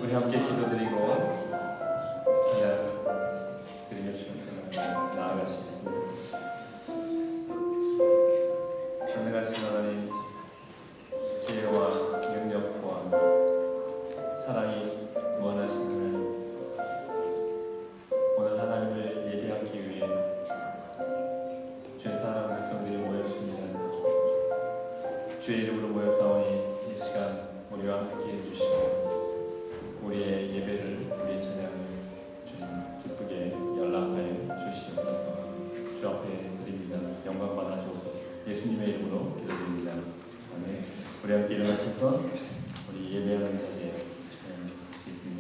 우리 함께 기도드리고 드리며 주님께 나아가시겠습니다. 하늘하신 하나님, 지혜와 능력과 사랑이 무한하신 하나님, 오늘 하나님을 예배하기 위해 주의 사랑하는 백성들이 모였습니다. 주의 이름으로 모여사오니 이 시간 우리와 함께 해주시고 우리의 예배를, 우리의 찬양을 주님 기쁘게 연락하여 주시옵소서. 주 앞에 드립니다. 영광 받아 주옵소서. 예수님의 이름으로 기도드립니다. 아멘. 우리 함께 일어나셔서 우리 예배하는 자리에 찬양하시겠습니다.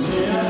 Yeah.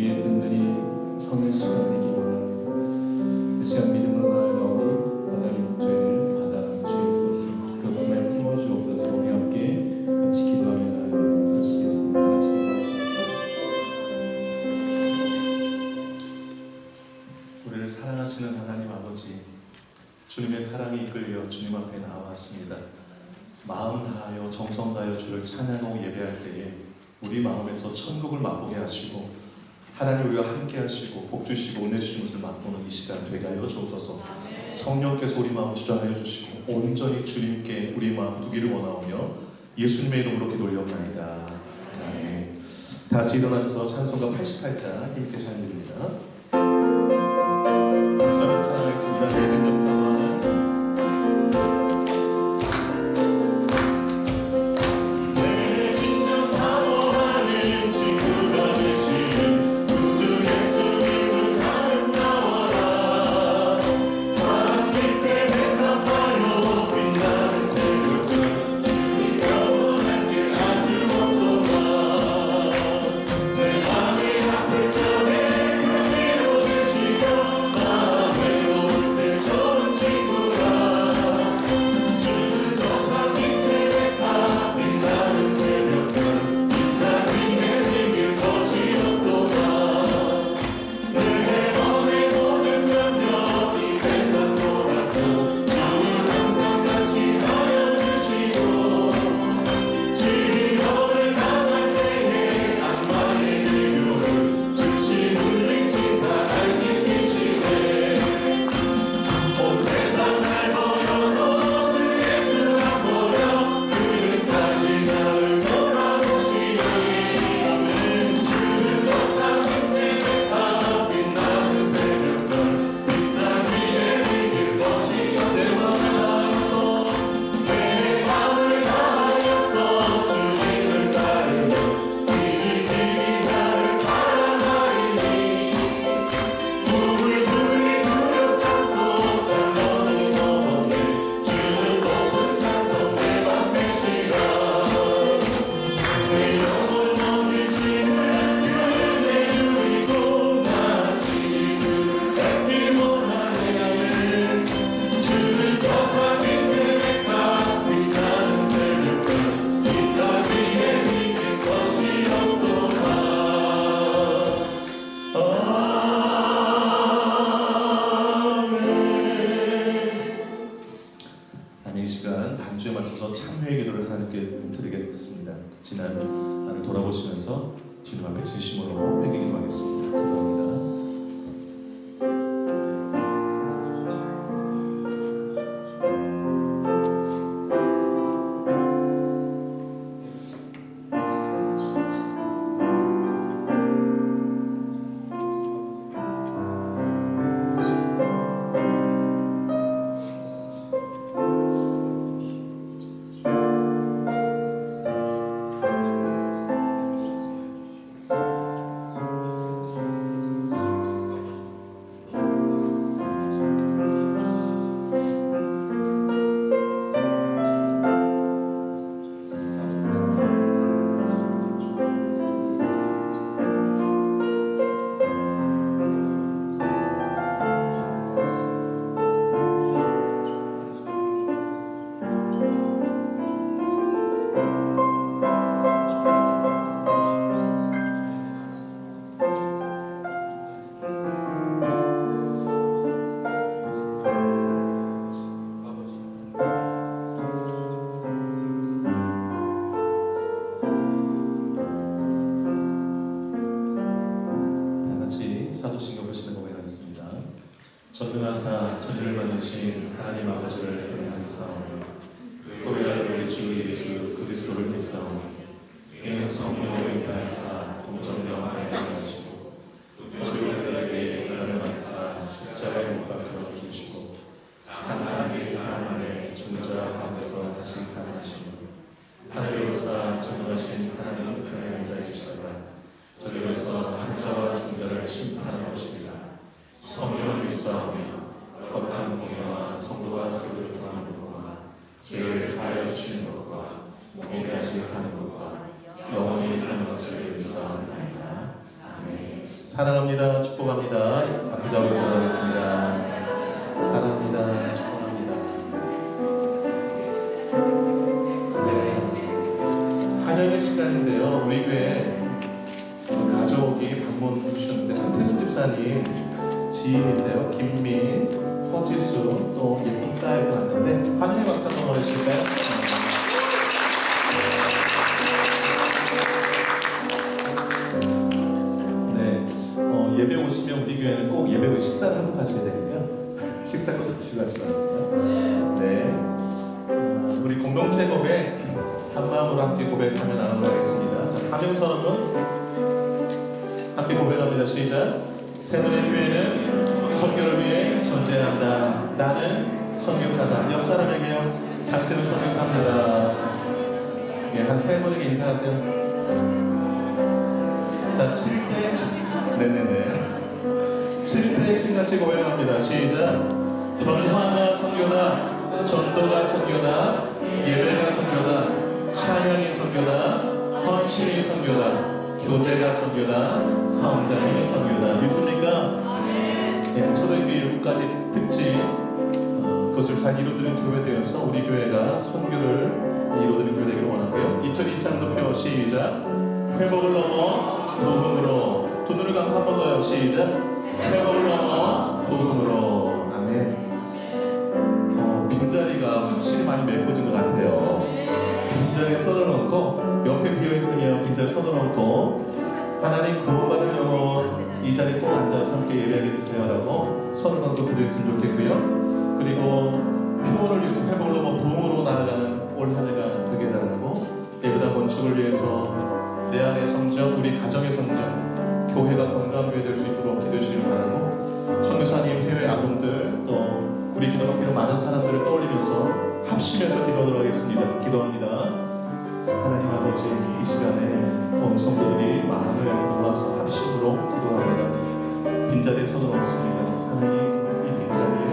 귀에 든든히 서는 시간 되기 원합니다. 이 시간 믿음으로 나아가오니 하나님 저희를 받아주옵소서. 그 품에 품어주옵소서. 우리 함께 같이 기도하며 나아가도록 하시겠습니다. 같이 기도하시겠습니다. 우리를 사랑하시는 하나님 아버지, 주님의 사랑이 이끌려 주님 앞에 나왔습니다. 마음 다하여 정성 다하여 주를 찬양하고 예배할 때에 우리 마음에서 천국을 맛보게 하시고 하나님 우리와 함께 하시고 복 주시고 은혜 주신 것을 맛보는 이 시간 되게 하여 주옵소서. 성령께서 우리 마음 주장하여 주시고 온전히 주님께 우리 마음 두기를 원하오며 예수님의 이름으로 기도 올려옵나이다. 아멘. 다 같이 일어나셔서 찬송가 88자 힘있게 찬양드립니다. 찬양하겠습니다. 내 등장사와는 이 시간 반주에 맞춰서 참회의 기도를 하나님께 드리겠습니다. 지난 날을 돌아보시면서 주님 앞에 진심으로 회개 기도하겠습니다. 기도합니다. 전능하사 천지를 만드신 하나님 아버지를 영광하사오며 또 우리 주 예수 그리스도를 믿사오니 이는 성령으로 인하여사 동정령하여 하시고 또 우리들에게 영광을 받으사 십자가에 못 박혀 죽으시고 장사한 지 사람을 죽는 자 가운데서 다시 살아나시고 하늘로서 전능하신 하나님 편에 앉아 계시다가 저리로서 산자와 중자를 심판하는 것이니라. 성령을 믿사오며 거룩한 공예와 성도와 세를 통하는 것과 죄를 사하여 주시는 것과 몸에 다시 사는 것과 영원히 사는 것을 믿사옵나이다. 아멘. 사랑합니다. 축복합니다. 아프자고 전하겠습니다. 사랑합니다. 축복합니다. 네. 환영의 시간인데요. 우리 교회 가족이 방문 주셨는데 한태준 집사님 지인이세요. 김민, 허지수, 또 예쁜 딸도 왔는데 환영의 박수 한번 보내주실까요? 예배 오시면 우리 교회는 꼭 예배 후 식사를 하고 가셔야 되거든요. 식사 꼭 드시고 가시거든요. 네. 우리 공동체 고백 한 마음으로 함께 고백하며 나누도록 하겠습니다. 자, 사명선언은 함께 고백합니다. 시작. 세문의 교회는 선교를 위해 존재한다. 나는 선교사다. 옆 사람에게요. 당신은 선교사입니다. 예, 한 세 분에게 인사하세요. 자, 7대 네네네. 7대 핵심같이 고백합니다. 시작. 변화가 선교다. 전도가 선교다. 예배가 선교다. 찬양이 선교다. 헌신이 선교다. 교제가 선교다. 성장이 선교다. 믿습니까? 네, 초등학교 7가지 특징 그것을 잘 이루어드는 교회 되어서 우리 교회가 선교를 이루어드는 교회 되기를 원하고요. 2023년도 시작. 회복을 넘어 복음으로. 두 눈을 감고 한 번 더요. 시작. 회복을 넘어 복음으로. 아멘. 빈자리가 확실히 많이 메꿔진 것 같아요. 빈자리에 손을 얹고 옆에 비어있으면 빈자리 손을 얹고 하나님 구원받을 영혼 이 자리에 꼭 앉아서 함께 예배하게 되세요라고 손을 얹고 기도했으면 좋겠고요. 그리고 표를 위해서 회복을 넘어 복음으로 나아가는 올 한 해가 되게 해달라고 예배당 건축을 위해서 내 안의 성적, 우리 가정의 성적 교회가 건강한 교회 될 수 있도록 기도해 주시기 바라고 선교사님 해외 아동들 또 우리 기도받기로 많은 사람들을 떠올리면서 합심해서 기도하도록 하겠습니다. 기도합니다. 하나님 아버지 이 시간에 온 성도들이 마음을 모아서 합심으로 기도합니다. 빈자리에 손을 얹습니다. 하나님 이 빈자리에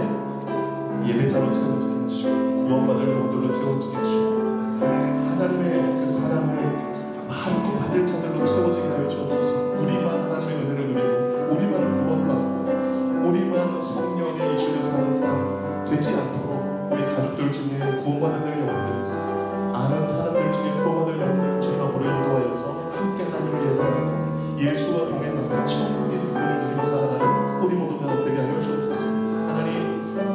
예배자로 채워지게 하시고 구원받을 영혼들로 채워지게 하시고 하나님의 그 사랑을 마음껏 받을 자들로 채워지게 하여 주옵소서. 우리만 하나님의 은혜를 누리고 우리만 구원받고 우리만 성령에 이끌려 사는 삶 되지 않도록 우리 가족들 중에 구원받을 영혼들 아는 사람들 중에 구원받을 영혼들 주님과 우리 인도하여서 함께 하나님을 예배하고 예수와 동행하고 천국의 기쁨을 누리며 살아가는 우리 모두가 되게 하여 주옵소서. 하나님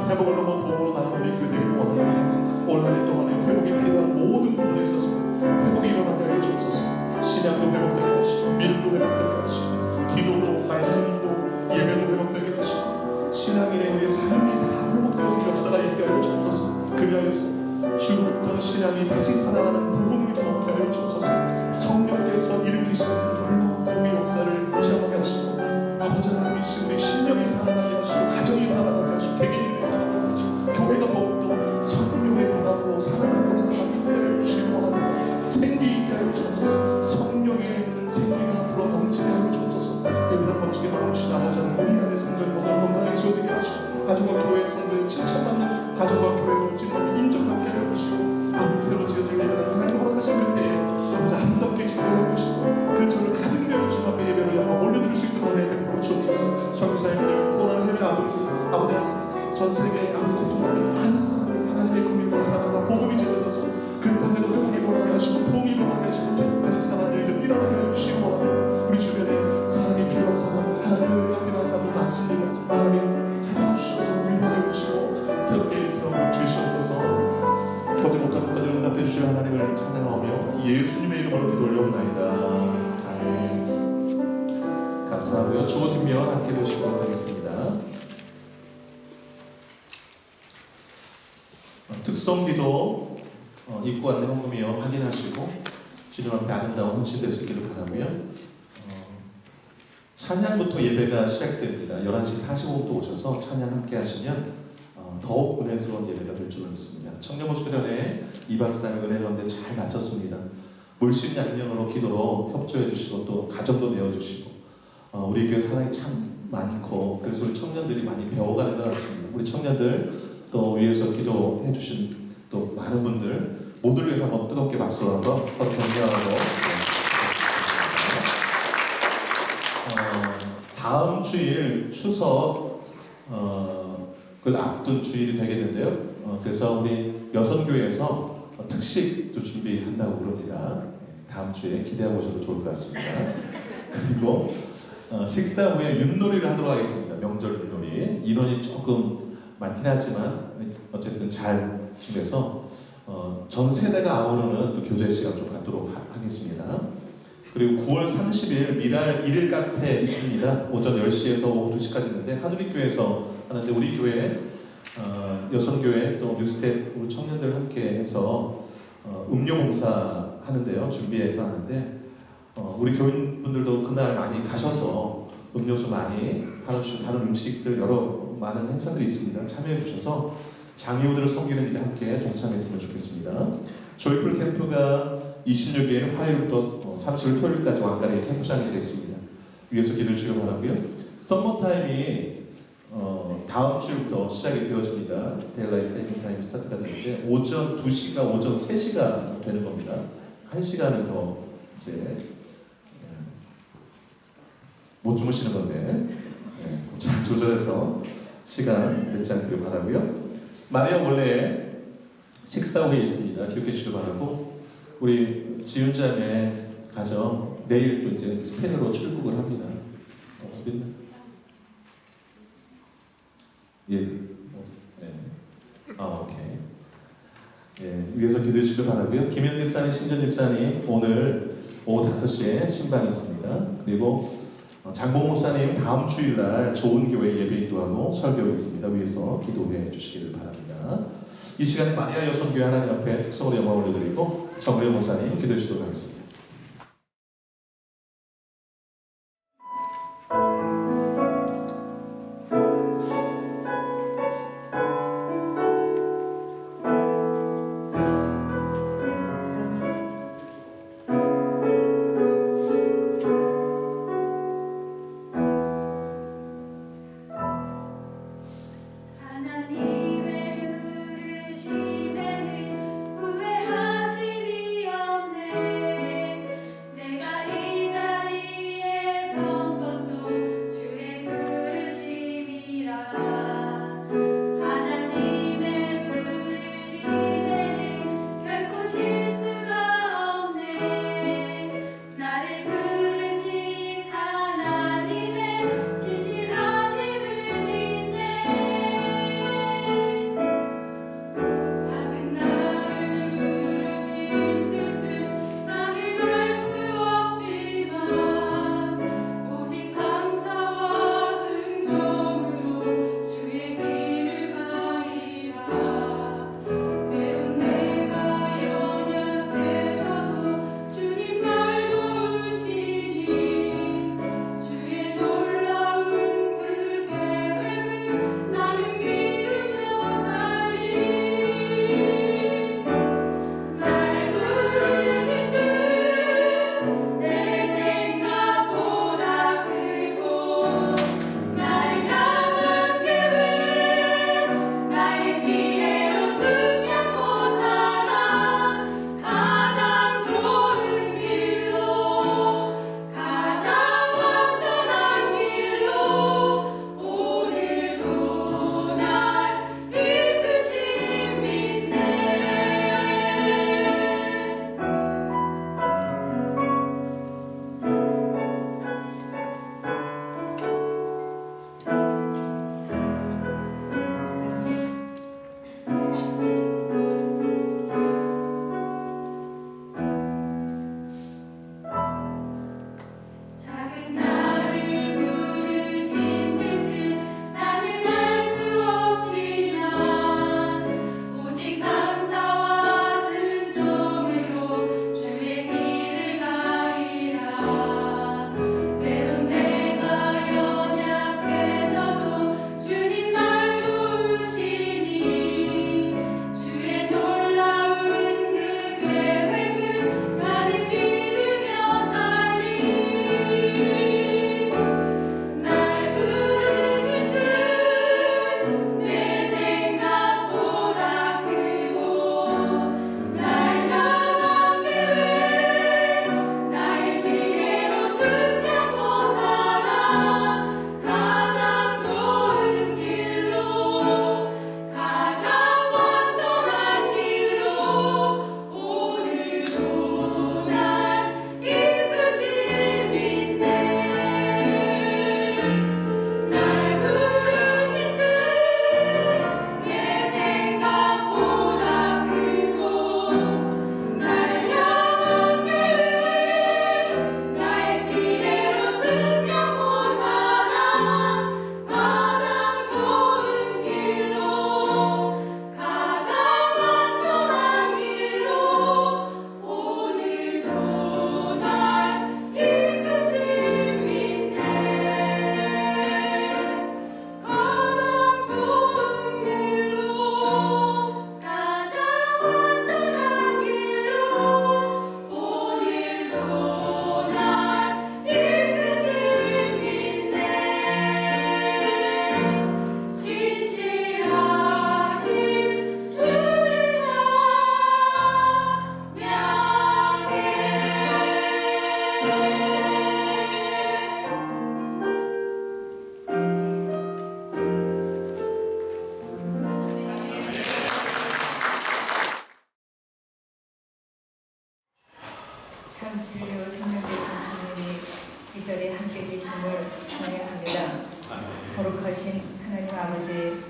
회복을 넘어 보험으로 나아가는 우리 교회를 원합니다. 올 한 해 동안에 회복이 필요한 모든 부분에 있어서 회복이 일어나게 하여 주옵소서. 신앙도 회복되게 하시고 믿음도 회복되게 하시고 기도도 말씀도 예배도 회복되게 하시고 신앙인의 우리의 삶이 다 회복되어진 역사가 있게 하여 주옵소서. 그리하여서 죽었던 신앙이 다시 살아나는 부흥이 경험하게 하여 주옵소서. 성령께서 일으키시는 그 놀라운 부흥의 역사를 체험하게 하시고 아버지 하나님이신 우리 신령이 살아나게 하시고 가정이 살아나게 하시고 개개인이 살아나게 하시고 교회가 더욱더 성령의 바라고 살아나는 역사가 있게 하여 주시기 원합니다. 생기 있게 하여 주옵소서. 성령의 생기가 불어 넘치게 하여 주옵소서. 예배당 건축에 나오신 아버지 하나님 우리 안에 성전을 건강하게 지어지게 하시고 가정과 교회 성도의 칭찬받는 가정과 교회 공직을 인정받게 하여 주시고 아버지 새로 지어질 예배당 하나님 허락하신 그때에 아버지 아름답게 지내어 주시고 그 절을 가득 메워 주 앞에 예배를 향해 올려드릴 수 있도록 은혜 베풀어 주옵소서. 선교사님들 포함한 해외 아버지 아버지 전 세계에 아버지 고통받는 많은 사람들 하나님의 국민과 사랑과 복음이 지어져서 그 땅에도 회복이 일어나게 하시고 부흥이 일어나게 하시고 다시 사람들이 일어나게 해주시기 원합니다. 우리 주변에 사랑이 필요한 사람들 하나님의 은혜가 필요한 사람들 많습니다. 하나님 찾아주셔서 위로해 주시고 새롭게 일으켜 주시옵소서. 보지 못한 것까지 응답해 주실 하나님을 찬양하며 예수님의 이름으로 기도 올려옵나이다. 아멘. 감사하고요. 주보 뒷면 함께 보시도록 하겠습니다. 특성기도 입구 안내 헌금이요 확인하시고 주님 앞에 아름다운 헌신될 수 있기를 바라고요. 찬양부터 예배가 시작됩니다. 11시 45분부터 오셔서 찬양 함께 하시면 더욱 은혜스러운 예배가 될 줄로 믿습니다. 청년부 수련회 2박 3일 은혜 가운데 잘 마쳤습니다. 물씬 양념으로 기도로 협조해 주시고 또 가정도 내어주시고 우리 교회 사랑이 참 많고 그래서 우리 청년들이 많이 배워가는 것 같습니다. 우리 청년들 또 위에서 기도해 주신 또 많은 분들 모두를 위해서 한번 뜨겁게 박수로 한번 서로 격려하고 다음 주일 추석 그걸 앞둔 주일이 되겠는데요. 그래서 우리 여선교회에서 특식도 준비한다고 그럽니다. 다음 주에 기대해 보셔도 좋을 것 같습니다. 그리고 식사 후에 윷놀이를 하도록 하겠습니다. 명절 윷놀이. 인원이 조금 많긴 하지만 어쨌든 잘 준비해서 전 세대가 아우르는 또 교제 시간 좀 갖도록 하겠습니다. 그리고 9월 30일 미랄 1일 카페 있습니다. 오전 10시에서 오후 2시까지 있는데 하드리교회에서 하는데 우리 교회 여성교회 또 뉴스텝 우리 청년들 함께 해서 음료 봉사 하는데요. 준비해서 하는데 우리 교인분들도 그날 많이 가셔서 음료수 많이 팔아주시고 다른 음식들 여러 많은 행사들이 있습니다. 참여해 주셔서 장애우들을 섬기는 일에 함께 동참했으면 좋겠습니다. 조이풀 캠프가 26일 화요일부터 30일 토요일까지 왕가리 캠프장에서 있습니다. 위에서 기도해 주시기 바라고요. 썸머타임이 다음 주부터 시작이 되어집니다. 데일라이트 세이빙 타임 스타트가 되는데 오전 2시가 오전 3시가 되는 겁니다. 1시간을 더 이제 못 주무시는 건데 잘 조절해서 시간 늦지 않기를 바라고요. 마리아 원래 식사 후에 있습니다. 기억해 주시기 바라고 우리 지윤자매 가정 내일 또 이제 스페인으로 출국을 합니다. 어딨나? 예. 오케이. 예, 위에서 기도해 주시기 바라고요. 김현 집사님, 신전 집사님 오늘 오후 5시에 신방이 있습니다. 그리고 장봉 목사님 다음 주일날 좋은 교회 예배 인도하고 설교 있습니다. 위에서 기도해 주시기를 바랍니다. 이 시간에 마리아 여성교회 하나님 앞에 특성으로 영광 올려드리고 정우영 목사님 기도해 주도록 하겠습니다. 하나님의 부르심에는 후회하심이 없네. 거하신 하나님 아버지,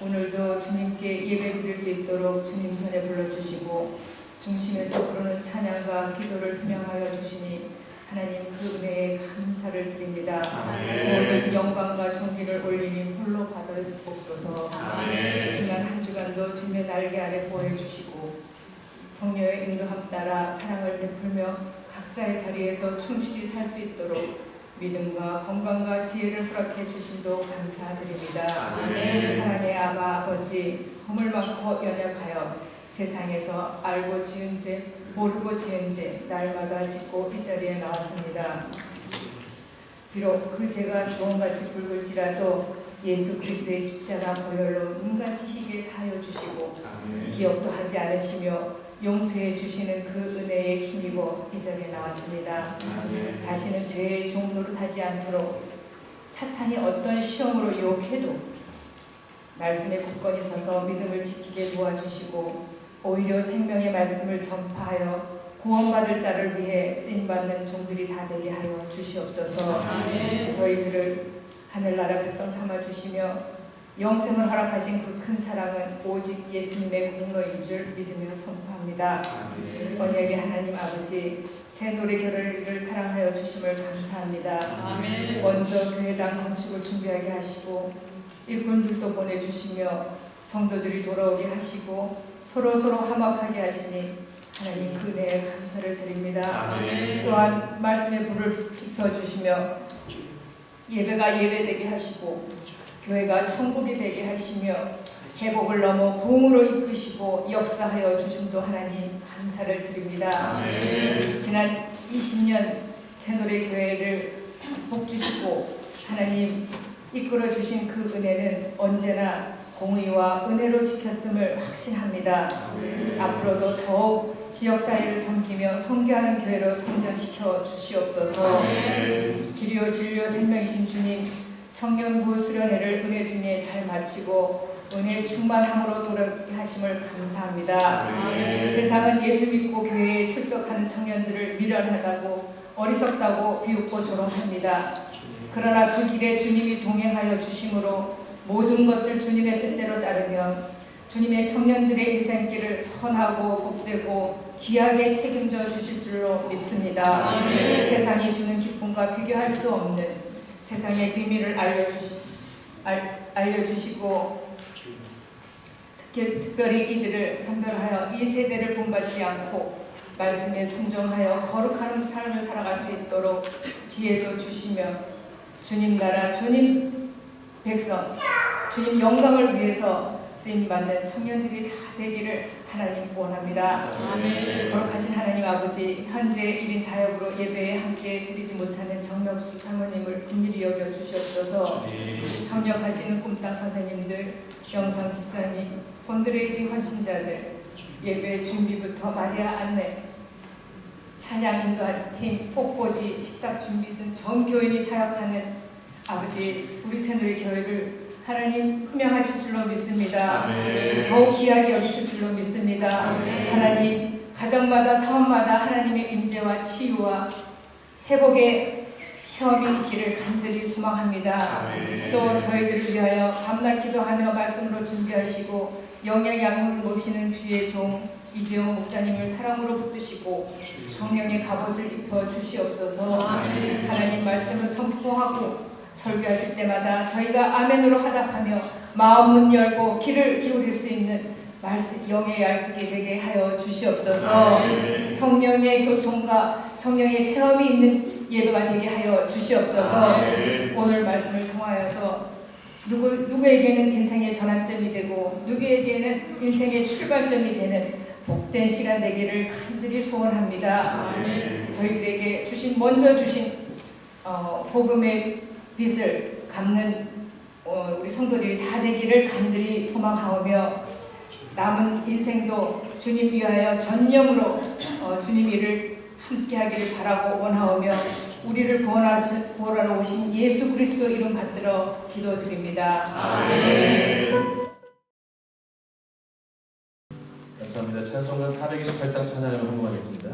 오늘도 주님께 예배 드릴 수 있도록 주님 전에 불러주시고 중심에서 부르는 찬양과 기도를 분양하여 주시니 하나님 그 은혜에 감사를 드립니다. 모든 영광과 존귀를 올리니 홀로 받으옵소서. 지난 한 주간도 주님의 날개 아래 보호해주시고 성령의 인도함 따라 사랑을 베풀며 각자의 자리에서 충실히 살 수 있도록 믿음과 건강과 지혜를 허락해 주심도 감사드립니다. 사랑의 아버지, 허물 많고 연약하여 세상에서 알고 지은 죄, 모르고 지은 죄 날마다 짓고 이 자리에 나왔습니다. 비록 그 죄가 주홍같이 붉을지라도 예수 그리스도의 십자가 보혈로 눈같이 희게 사하여 주시고 기억도 하지 않으시며 용서해 주시는 그 은혜에 힘입어 이 자리에 나왔습니다. 다시는 죄의 종 노릇하지 않도록 사탄이 어떤 시험으로 유혹해도 말씀에 굳건히 서서 믿음을 지키게 도와주시고 오히려 생명의 말씀을 전파하여 구원받을 자를 위해 쓰임받는 종들이 다 되게 하여 주시옵소서. 저희들을 하늘나라 백성 삼아주시며 영생을 허락하신 그 큰 사랑은 오직 예수님의 공로인 줄 믿으며 선포합니다. 언약의 하나님 아버지, 새 노래 결의를 사랑하여 주심을 감사합니다. 먼저 교회당 건축을 준비하게 하시고 일꾼들도 보내주시며 성도들이 돌아오게 하시고 서로 화목하게 하시니 하나님 그 은혜에 감사를 드립니다. 또한 말씀의 불을 지펴주시며 예배가 예배되게 하시고 교회가 천국이 되게 하시며 회복을 넘어 부흥으로 이끄시고 역사하여 주심도 하나님 감사를 드립니다. 지난 20년 새노래 교회를 복주시고 하나님 이끌어 주신 그 은혜는 언제나 공의와 은혜로 지켰음을 확신합니다. 앞으로도 더욱 지역사회를 섬기며 선교하는 교회로 성장시켜 주시옵소서. 길이요 진리요 생명이신 주님, 청년부 수련회를 은혜 중에 잘 마치고 은혜 충만함으로 돌아오게 하심을 감사합니다. 세상은 예수 믿고 교회에 출석하는 청년들을 미련하다고 어리석다고 비웃고 조롱합니다. 그러나 그 길에 주님이 동행하여 주심으로 모든 것을 주님의 뜻대로 따르며 주님의 청년들의 인생길을 선하고 복되고 귀하게 책임져 주실 줄로 믿습니다. 세상이 주는 기쁨과 비교할 수 없는 세상의 비밀을 알려주시고 특별히 이들을 선별하여 이 세대를 본받지 않고 말씀에 순종하여 거룩한 삶을 살아갈 수 있도록 지혜도 주시며 주님 나라, 주님 백성, 주님 영광을 위해서 쓰임받는 청년들이 다 되기를 하나님 원합니다. 거룩하신 하나님 아버지, 현재 1인 다역으로 예배에 함께 드리지 못하는 정명수 사모님을 긍휼히 여겨 주시옵소서. 협력하시는 꿈땅 선생님들, 영상 집사님, 펀드레이징 헌신자들, 예배 준비부터 마리아 안내, 찬양 인도한 팀, 폭포지, 식탁 준비 등 전 교인이 사역하는 아버지, 우리 새누리 교회를 하나님 흠양하실 줄로 믿습니다. 더욱 귀하게 여기실 줄로 믿습니다. 하나님, 가정마다 사업마다 하나님의 임재와 치유와 회복의 체험이 있기를 간절히 소망합니다. 또 저희들을 위하여 밤낮 기도하며 말씀으로 준비하시고 영양을 모시는 주의 종 이재용 목사님을 사랑으로 붙드시고 성령의 갑옷을 입혀 주시옵소서. 하나님 말씀을 선포하고 설교하실 때마다 저희가 아멘으로 화답하며 마음 문 열고 귀를 기울일 수 있는 말씀, 영의 약속이 되게 하여 주시옵소서. 성령의 교통과 성령의 체험이 있는 예배가 되게 하여 주시옵소서. 오늘 말씀을 통하여서 누구에게는 인생의 전환점이 되고 누구에게는 인생의 출발점이 되는 복된 시간 되기를 간절히 소원합니다. 저희들에게 먼저 주신 복음의 빚을 갚는 우리 성도들이 다 되기를 간절히 소망하오며 남은 인생도 주님 위하여 전념으로 주님 일을 함께하기를 바라고 원하오며 우리를 구원하러 오신 예수 그리스도 이름 받들어 기도드립니다. 감사합니다. 찬송가 428장 찬양을 헌금하겠습니다.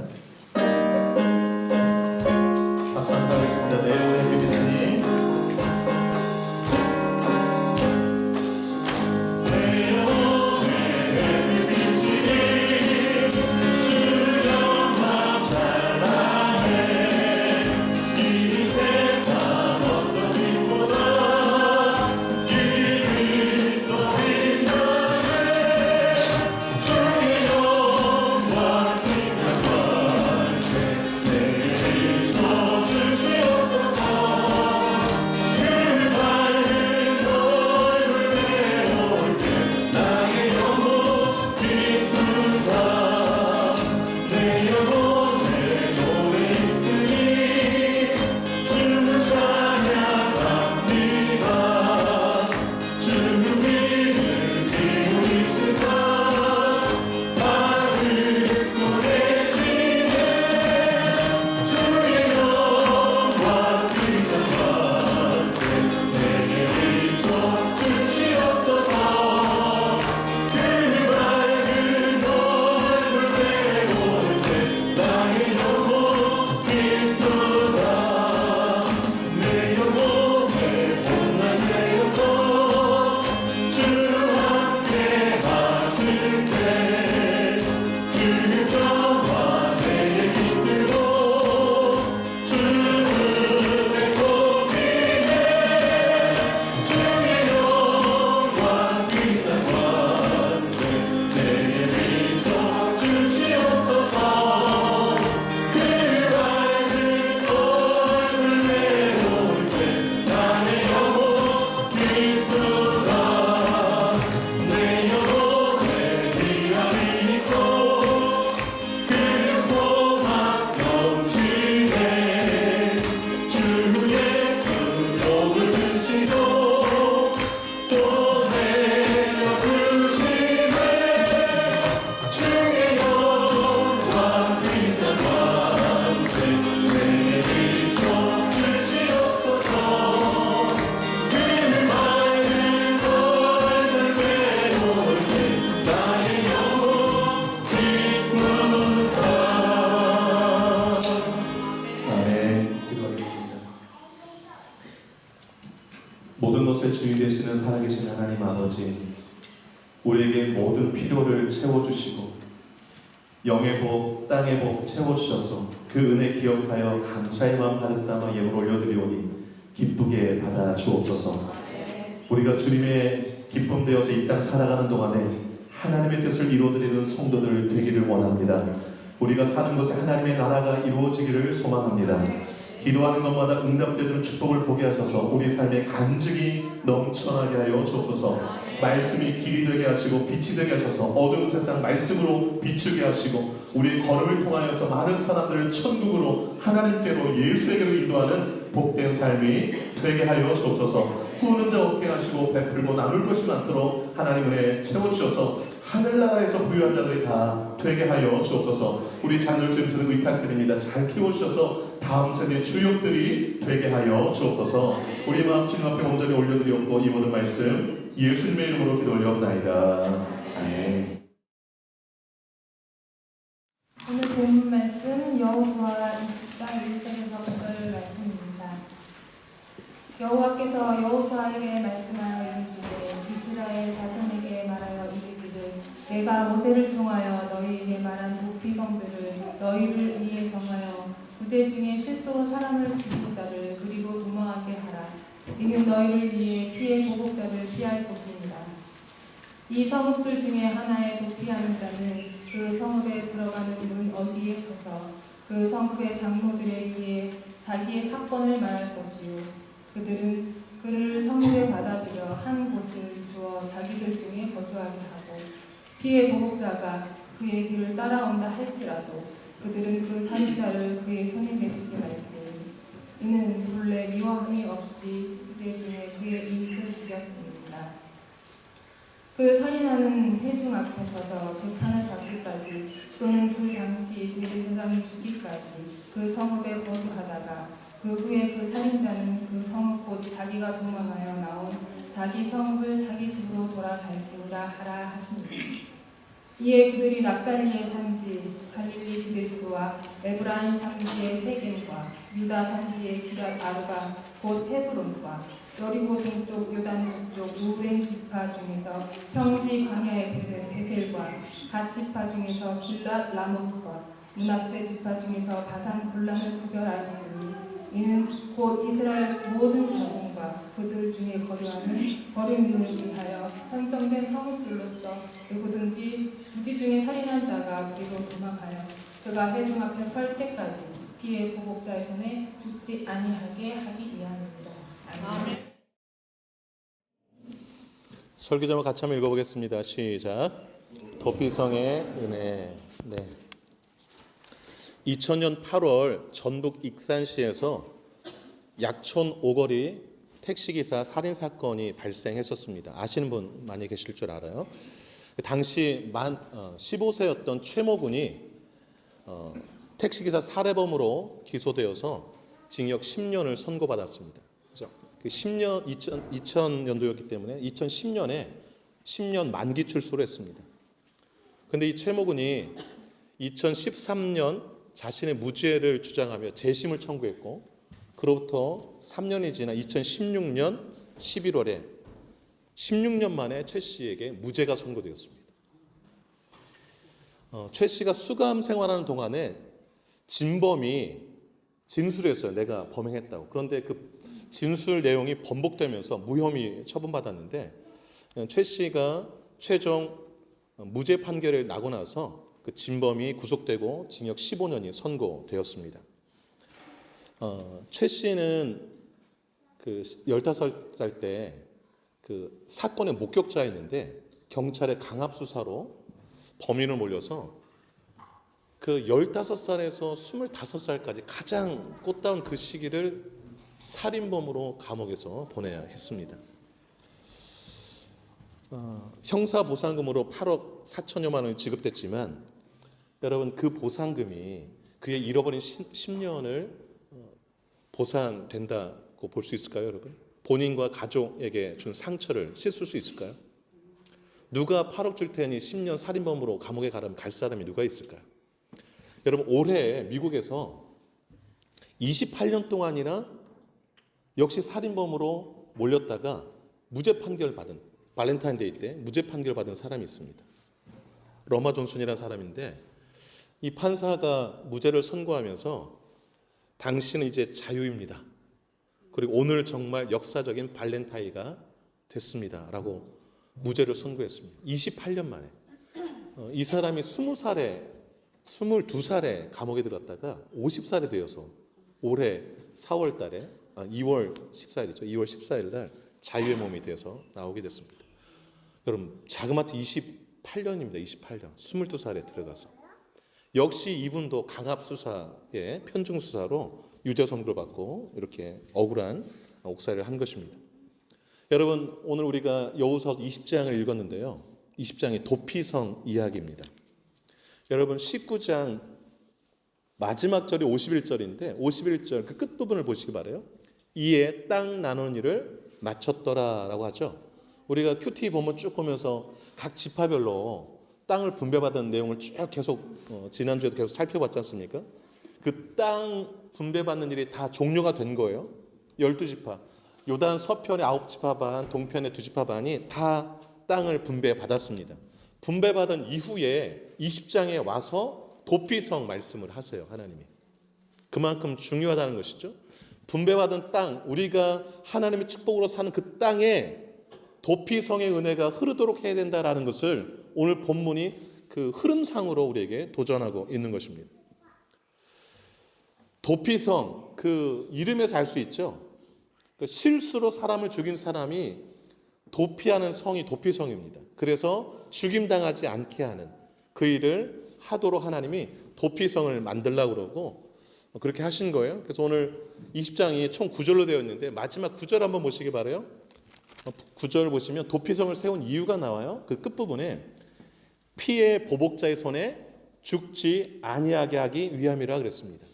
박수 함께 하겠습니다. 내 영혼의 비비시니 주시고 또 내려 주시네 주의 영광 빛난 왕제 내게 비춰 주시옵소서 그 맑은 얼굴 되돌게 나의 영혼 기쁘다. 아멘. 기도하겠습니다. 모든 것의 주인 되시는 살아계신 하나님 아버지, 우리에게 모든 필요를 채워주시고 영의 복, 땅의 복 채워주셔서 그 은혜 기억하여 감사의 마음 가득 담아 예물 올려드리오니 기쁘게 받아 주옵소서. 우리가 주님의 기쁨 되어서 이 땅 살아가는 동안에 하나님의 뜻을 이루어드리는 성도들 되기를 원합니다. 우리가 사는 곳에 하나님의 나라가 이루어지기를 소망합니다. 기도하는 것마다 응답되는 축복을 보게 하셔서 우리 삶에 간증이 넘쳐나게 하여 주옵소서. 말씀이 길이 되게 하시고 빛이 되게 하셔서 어두운 세상 말씀으로 비추게 하시고 우리의 걸음을 통하여서 많은 사람들을 천국으로 하나님께로 예수에게로 인도하는 복된 삶이 되게 하여 주옵소서. 꾸는 자 없게 하시고 베풀고 나눌 것이 많도록 하나님 은혜 채워주셔서 하늘나라에서 부유한 자들이 다 되게 하여 주옵소서. 우리 자녀들 주님께서 의탁드립니다. 잘 키워주셔서 다음 세대 주역들이 되게 하여 주옵소서. 우리 마음 주님 앞에 온전히 올려드리옵고 이 모든 말씀 예수님의 이름으로 기도 올려옵나이다. 아멘. 오늘 본문 말씀 여호수아 20장 1절에서 9절 말씀입니다. 여호와께서 여호수아에게 말씀하여 이르시되 이스라엘 자손에게 말하여 이르기를 내가 모세를 통하여 너희에게 말한 도피 성들을 너희를 위해 정하여 부재 중에 실수로 사람을 죽인 자를 그리고 도망하게 하라. 이는 너희를 위해 피해 보복자를 피할 곳입니다. 이 성읍들 중에 하나에 도피하는 자는 그 성읍에 들어가는 문 어디에 서서 그 성읍의 장로들에 의해 자기의 사건을 말할 것이요 그들은 그를 성읍에 받아들여 한 곳을 주어 자기들 중에 거주하게 하고 피해 보복자가 그의 뒤를 따라온다 할지라도 그들은 그 살인자를 그의 손에 내주지 말지니 이는 본래 미워함이 없이 부재 중에 그의 이웃을 죽였습니다. 그 살인하는 회중 앞에 서서 재판을 받기까지 또는 그 당시 대제사장이 죽기까지 그 성읍에 거주하다가 그 후에 그 살인자는 그 성읍 곧 자기가 도망하여 나온 자기 성읍을 자기 집으로 돌아갈지니라 하라 하십니다. 이에 그들이 납달리의 산지 갈릴리 두데스와 에브라임 산지의 세겜과 유다 산지의 기랏 아르바 곧 헤브론과 여리고 동쪽 요단 저쪽 루벤 지파 중에서 평지 광야의 베셀과 갓 지파 중에서 길랏 라못과 므낫세 지파 중에서 바산 골란을 구별하였으니 이는 곧 이스라엘 모든 자손과 그들 중에 거류하는 거류민을 위하여 선정된 성읍들로서 누구든지 부지 중에 살인한 자가 그리고 도망하여 그가 회중 앞에 설 때까지 피해 보복자의 손에 죽지 아니하게 하기 위함입니다. 아멘. 설교 제목 같이 한번 읽어보겠습니다. 시작. 도피성의 은혜. 네. 2000년 8월 전북 익산시에서 약촌 오거리 택시기사 살인사건이 발생했었습니다. 아시는 분 많이 계실 줄 알아요. 당시 만 15세였던 최모 군이 택시기사 살해범으로 기소되어서 징역 10년을 선고받았습니다. 그래서 그 10년 2000년도였기 때문에 2010년에 10년 만기 출소를 했습니다. 그런데 이 최모 군이 2013년 자신의 무죄를 주장하며 재심을 청구했고 그로부터 3년이 지난 2016년 11월에 16년 만에 최 씨에게 무죄가 선고되었습니다. 최 씨가 수감 생활하는 동안에 진범이 진술했어요. 내가 범행했다고. 그런데 그 진술 내용이 번복되면서 무혐의 처분받았는데 최 씨가 최종 무죄 판결을 나고 나서 그 진범이 구속되고 징역 15년이 선고되었습니다. 최 씨는 그 15살 때 그 사건의 목격자였는데 경찰의 강압 수사로 범인을 몰려서 그 15살에서 25살까지 가장 꽃다운 그 시기를 살인범으로 감옥에서 보내야 했습니다. 형사 보상금으로 8억 4천여만 원이 지급됐지만 여러분 그 보상금이 그의 잃어버린 10년을 보상된다고 볼 수 있을까요, 여러분? 본인과 가족에게 준 상처를 씻을 수 있을까요? 누가 8억 줄 테니 10년 살인범으로 감옥에 가라면 갈 사람이 누가 있을까요? 여러분 올해 미국에서 28년 동안이나 역시 살인범으로 몰렸다가 무죄 판결 받은 발렌타인데이 때 무죄 판결 받은 사람이 있습니다. 러마 존슨이라는 사람인데 이 판사가 무죄를 선고하면서 당신은 이제 자유입니다. 그리고 오늘 정말 역사적인 발렌타인가 됐습니다. 라고 무죄를 선고했습니다. 28년 만에. 이 사람이 22살에 감옥에 들었다가 50살이 되어서 올해 4월 달에 2월 14일이죠. 2월 14일 날 자유의 몸이 되어서 나오게 됐습니다. 여러분 자그마치 28년입니다. 28년. 22살에 들어가서. 역시 이분도 강압수사의 편중수사로 유죄 선고를 받고 이렇게 억울한 옥살이를 한 것입니다. 여러분 오늘 우리가 여호수아서 20장을 읽었는데요. 20장이 도피성 이야기입니다. 여러분 19장 마지막 절이 51절인데 51절 그 끝부분을 보시기 바라요. 이에 땅 나누는 일을 마쳤더라라고 하죠. 우리가 큐티 본문 쭉 보면서 각 지파별로 땅을 분배받은 내용을 쭉 계속 지난주에도 계속 살펴봤지 않습니까? 그 땅 분배받는 일이 다 종료가 된 거예요. 12지파. 요단 서편의 9지파 반, 동편의 2지파 반이 다 땅을 분배받았습니다. 분배받은 이후에 20장에 와서 도피성 말씀을 하세요. 하나님이. 그만큼 중요하다는 것이죠. 분배받은 땅, 우리가 하나님의 축복으로 사는 그 땅에 도피성의 은혜가 흐르도록 해야 된다라는 것을 오늘 본문이 그 흐름상으로 우리에게 도전하고 있는 것입니다. 도피성, 그 이름에서 알 수 있죠. 실수로 사람을 죽인 사람이 도피하는 성이 도피성입니다. 그래서 죽임당하지 않게 하는 그 일을 하도록 하나님이 도피성을 만들려고 그러고 그렇게 하신 거예요. 그래서 오늘 20장이 총 9절로 되어 있는데 마지막 9절 한번 보시기 바라요. 9절 보시면 도피성을 세운 이유가 나와요. 그 끝부분에 피의 보복자의 손에 죽지 아니하게 하기 위함이라 그랬습니다.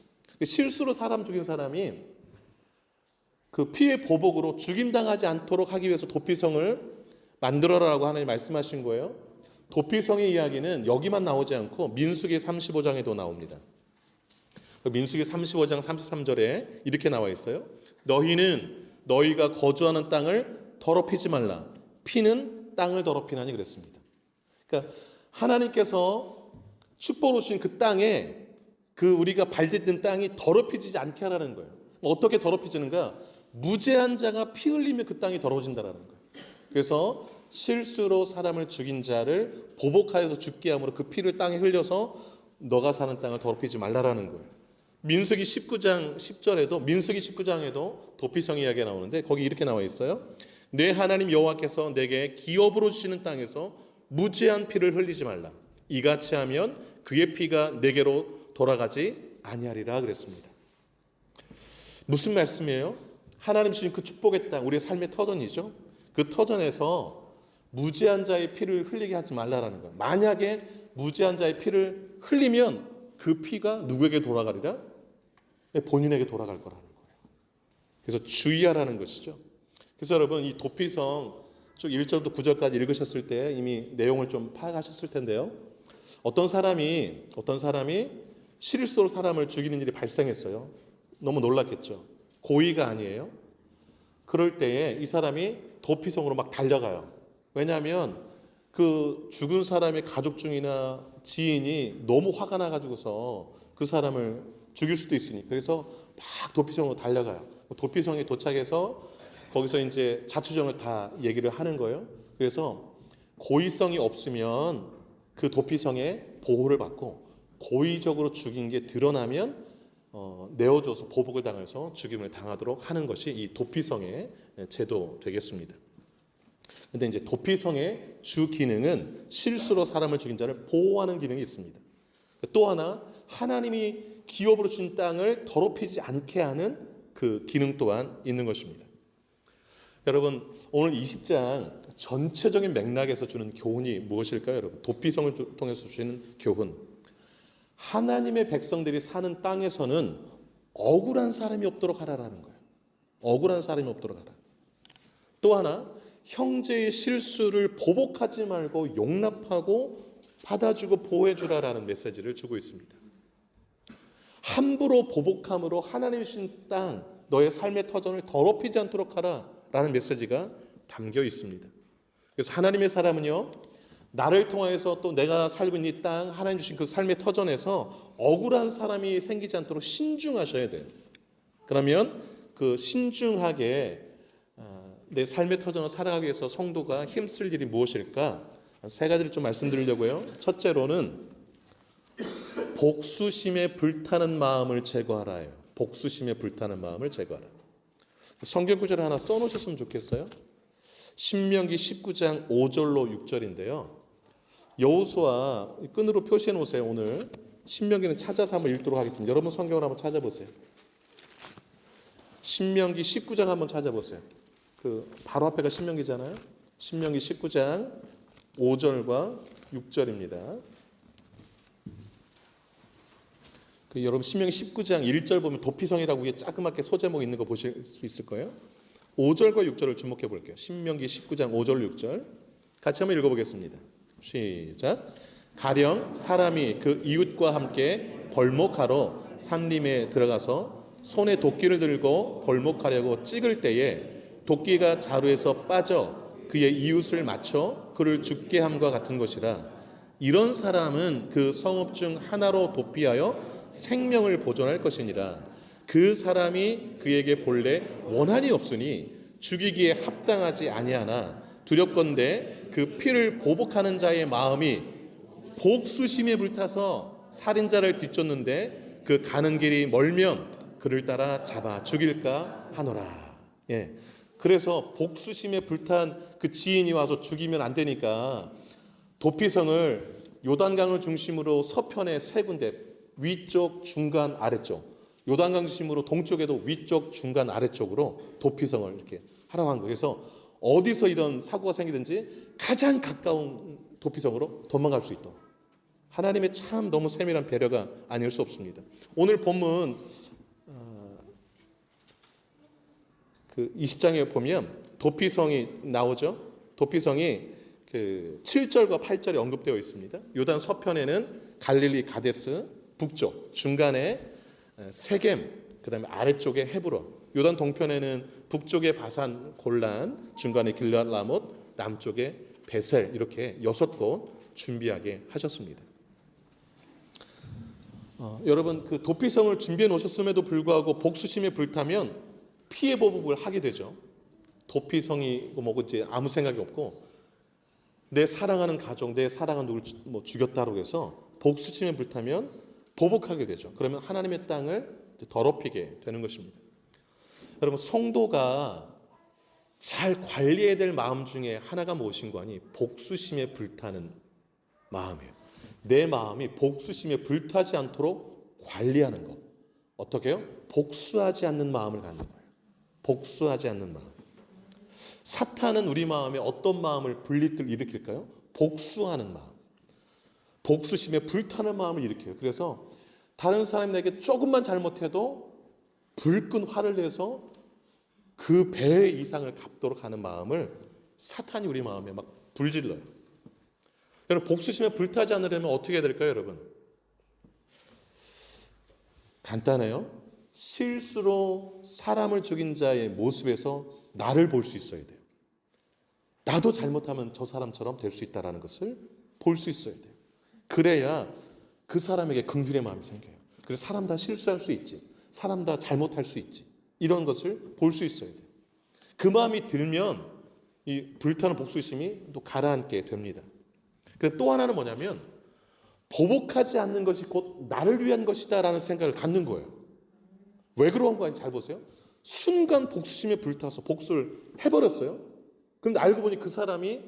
실수로 사람 죽인 사람이 그 피의 보복으로 죽임당하지 않도록 하기 위해서 도피성을 만들어라라고 하나님 말씀하신 거예요. 도피성의 이야기는 여기만 나오지 않고 민수기 35장에도 나옵니다. 민수기 35장 33절에 이렇게 나와 있어요. 너희는 너희가 거주하는 땅을 더럽히지 말라. 피는 땅을 더럽히나니 그랬습니다. 그러니까 하나님께서 축복으로 주신 그 땅에 그 우리가 발딛는 땅이 더럽히지 않게 하라는 거예요. 어떻게 더럽히지는가? 무죄한 자가 피 흘리면 그 땅이 더러워진다라는 거예요. 그래서 실수로 사람을 죽인 자를 보복하여서 죽게 함으로 그 피를 땅에 흘려서 너가 사는 땅을 더럽히지 말라라는 거예요. 민수기 19장 10절에도 민수기 19장에도 도피성 이야기가 나오는데 거기 이렇게 나와 있어요. 내 하나님 여호와께서 내게 기업으로 주시는 땅에서 무죄한 피를 흘리지 말라. 이같이 하면 그의 피가 내게로 돌아가지 아니하리라 그랬습니다. 무슨 말씀이에요? 하나님 주신 그 축복의 땅, 우리의 삶의 터전이죠. 그 터전에서 무죄한 자의 피를 흘리게 하지 말라라는 거예요. 만약에 무죄한 자의 피를 흘리면 그 피가 누구에게 돌아가리라? 본인에게 돌아갈 거라는 거예요. 그래서 주의하라는 것이죠. 그래서 여러분 이 도피성 쭉 1절부터 9절까지 읽으셨을 때 이미 내용을 좀 파악하셨을 텐데요. 어떤 사람이 실수로 사람을 죽이는 일이 발생했어요. 너무 놀랐겠죠. 고의가 아니에요. 그럴 때에 이 사람이 도피성으로 막 달려가요. 왜냐하면 그 죽은 사람의 가족 중이나 지인이 너무 화가 나가지고서 그 사람을 죽일 수도 있으니까 그래서 막 도피성으로 달려가요. 도피성에 도착해서 거기서 이제 자초정을 다 얘기를 하는 거예요. 그래서 고의성이 없으면 그 도피성에 보호를 받고 고의적으로 죽인 게 드러나면 내어줘서 보복을 당해서 죽임을 당하도록 하는 것이 이 도피성의 제도 되겠습니다. 그런데 이제 도피성의 주 기능은 실수로 사람을 죽인 자를 보호하는 기능이 있습니다. 또 하나 하나님이 기업으로 준 땅을 더럽히지 않게 하는 그 기능 또한 있는 것입니다. 여러분, 오늘 20장 전체적인 맥락에서 주는 교훈이 무엇일까요? 여러분, 도피성을 통해서 주시는 교훈. 하나님의 백성들이 사는 땅에서는 억울한 사람이 없도록 하라라는 거예요. 억울한 사람이 없도록 하라. 또 하나, 형제의 실수를 보복하지 말고 용납하고 받아주고 보호해주라라는 메시지를 주고 있습니다. 함부로 보복함으로 하나님이 주신 땅, 너의 삶의 터전을 더럽히지 않도록 하라라는 메시지가 담겨 있습니다. 그래서 하나님의 사람은요, 나를 통해서 또 내가 살고 있는 이 땅, 하나님 주신 그 삶의 터전에서 억울한 사람이 생기지 않도록 신중하셔야 돼요. 그러면 그 신중하게 내 삶의 터전을 살아가기 위해서 성도가 힘쓸 일이 무엇일까? 세 가지를 좀 말씀드리려고요. 첫째로는 복수심에 불타는 마음을 제거하라예요. 복수심에 불타는 마음을 제거하라. 성경 구절 하나 써놓으셨으면 좋겠어요. 신명기 19장 5절로 6절인데요. 여호수아 끈으로 표시해 놓으세요. 오늘 신명기는 찾아서 한번 읽도록 하겠습니다. 여러분 성경을 한번 찾아보세요. 신명기 19장 한번 찾아보세요. 그 바로 앞에가 신명기잖아요. 신명기 19장 5절과 6절입니다. 그 여러분 신명기 19장 1절 보면 도피성이라고 위에 자그맣게 소제목 있는 거 보실 수 있을 거예요. 5절과 6절을 주목해 볼게요. 신명기 19장 5절 6절 같이 한번 읽어보겠습니다. 시작. 가령 사람이 그 이웃과 함께 벌목하러 산림에 들어가서 손에 도끼를 들고 벌목하려고 찍을 때에 도끼가 자루에서 빠져 그의 이웃을 맞춰 그를 죽게 함과 같은 것이라. 이런 사람은 그 성읍 중 하나로 도피하여 생명을 보존할 것이니라. 그 사람이 그에게 본래 원한이 없으니 죽이기에 합당하지 아니하나 두렵건대 그 피를 보복하는 자의 마음이 복수심에 불타서 살인자를 뒤쫓는데 그 가는 길이 멀면 그를 따라 잡아 죽일까 하노라. 예. 그래서 복수심에 불탄 그 지인이 와서 죽이면 안 되니까 도피성을 요단강을 중심으로 서편에 세 군데, 위쪽, 중간, 아래쪽, 요단강 중심으로 동쪽에도 위쪽, 중간, 아래쪽으로 도피성을 이렇게 하라고 한 거예요. 그래서 어디서 이런 사고가 생기든지 가장 가까운 도피성으로 도망갈 수 있도록. 하나님의 참 너무 세밀한 배려가 아닐 수 없습니다. 오늘 본문 그 20장에 보면 도피성이 나오죠. 도피성이 그 7절과 8절에 언급되어 있습니다. 요단 서편에는 갈릴리 가데스 북쪽, 중간에 세겜, 그다음에 아래쪽에 헤브론. 요단 동편에는 북쪽에 바산 골란, 중간에 길앗 라못, 남쪽에 베셀 이렇게 6곳 준비하게 하셨습니다. 여러분 그 도피성을 준비해 놓으셨음에도 불구하고 복수심에 불타면 피해 보복을 하게 되죠. 도피성이 뭐고 이제 아무 생각이 없고 내 사랑하는 가족, 내 사랑하는 누굴 뭐 죽였다고 해서 복수심에 불타면 보복하게 되죠. 그러면 하나님의 땅을 더럽히게 되는 것입니다. 여러분 성도가 잘 관리해야 될 마음 중에 하나가 무엇인가 하니 복수심에 불타는 마음이에요. 내 마음이 복수심에 불타지 않도록 관리하는 것. 어떻게 해요? 복수하지 않는 마음을 갖는 거예요. 복수하지 않는 마음. 사탄은 우리 마음에 어떤 마음을 일으킬까요? 복수하는 마음. 복수심에 불타는 마음을 일으켜요. 그래서 다른 사람이 내게 조금만 잘못해도 불끈 화를 내서 그 배 이상을 갚도록 하는 마음을 사탄이 우리 마음에 막 불질러요. 여러분 복수심에 불타지 않으려면 어떻게 해야 될까요, 여러분? 간단해요. 실수로 사람을 죽인 자의 모습에서 나를 볼 수 있어야 돼요. 나도 잘못하면 저 사람처럼 될 수 있다는 것을 볼 수 있어야 돼요. 그래야 그 사람에게 긍휼의 마음이 생겨요. 그래서 사람 다 실수할 수 있지. 사람 다 잘못할 수 있지. 이런 것을 볼 수 있어야 돼요. 그 마음이 들면 이 불타는 복수심이 또 가라앉게 됩니다. 또 하나는 뭐냐면 보복하지 않는 것이 곧 나를 위한 것이다라는 생각을 갖는 거예요. 왜 그런 거인지 잘 보세요. 순간 복수심에 불타서 복수를 해버렸어요. 그런데 알고 보니 그 사람이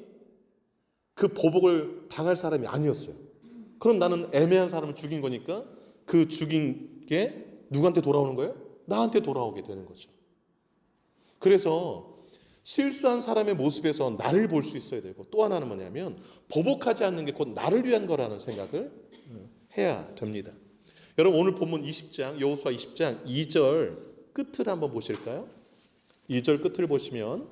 그 보복을 당할 사람이 아니었어요. 그럼 나는 애매한 사람을 죽인 거니까 그 죽인 게 누구한테 돌아오는 거예요? 나한테 돌아오게 되는 거죠. 그래서 실수한 사람의 모습에서 나를 볼 수 있어야 되고, 또 하나는 뭐냐면 보복하지 않는 게 곧 나를 위한 거라는 생각을 해야 됩니다. 여러분 오늘 본문 20장 여호수아 20장 2절 끝을 한번 보실까요? 2절 끝을 보시면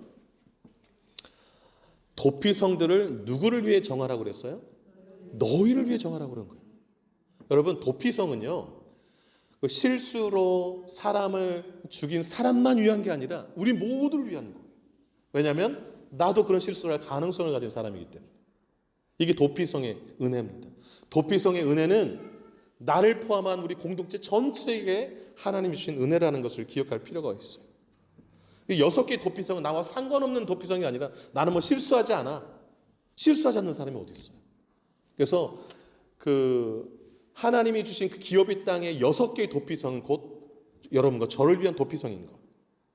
도피성들을 누구를 위해 정하라고 그랬어요? 너희를 위해 정하라고 그런 거예요. 여러분 도피성은요 그 실수로 사람을 죽인 사람만 위한 게 아니라 우리 모두를 위한 거예요. 왜냐하면 나도 그런 실수를 할 가능성을 가진 사람이기 때문에. 이게 도피성의 은혜입니다. 도피성의 은혜는 나를 포함한 우리 공동체 전체에게 하나님이 주신 은혜라는 것을 기억할 필요가 있어요. 6개의 도피성은 나와 상관없는 도피성이 아니라 나는 뭐 실수하지 않아. 실수하지 않는 사람이 어디 있어요. 그래서 하나님이 주신 그 기업의 땅의 6개의 도피성은 곧 여러분과 저를 위한 도피성인 것.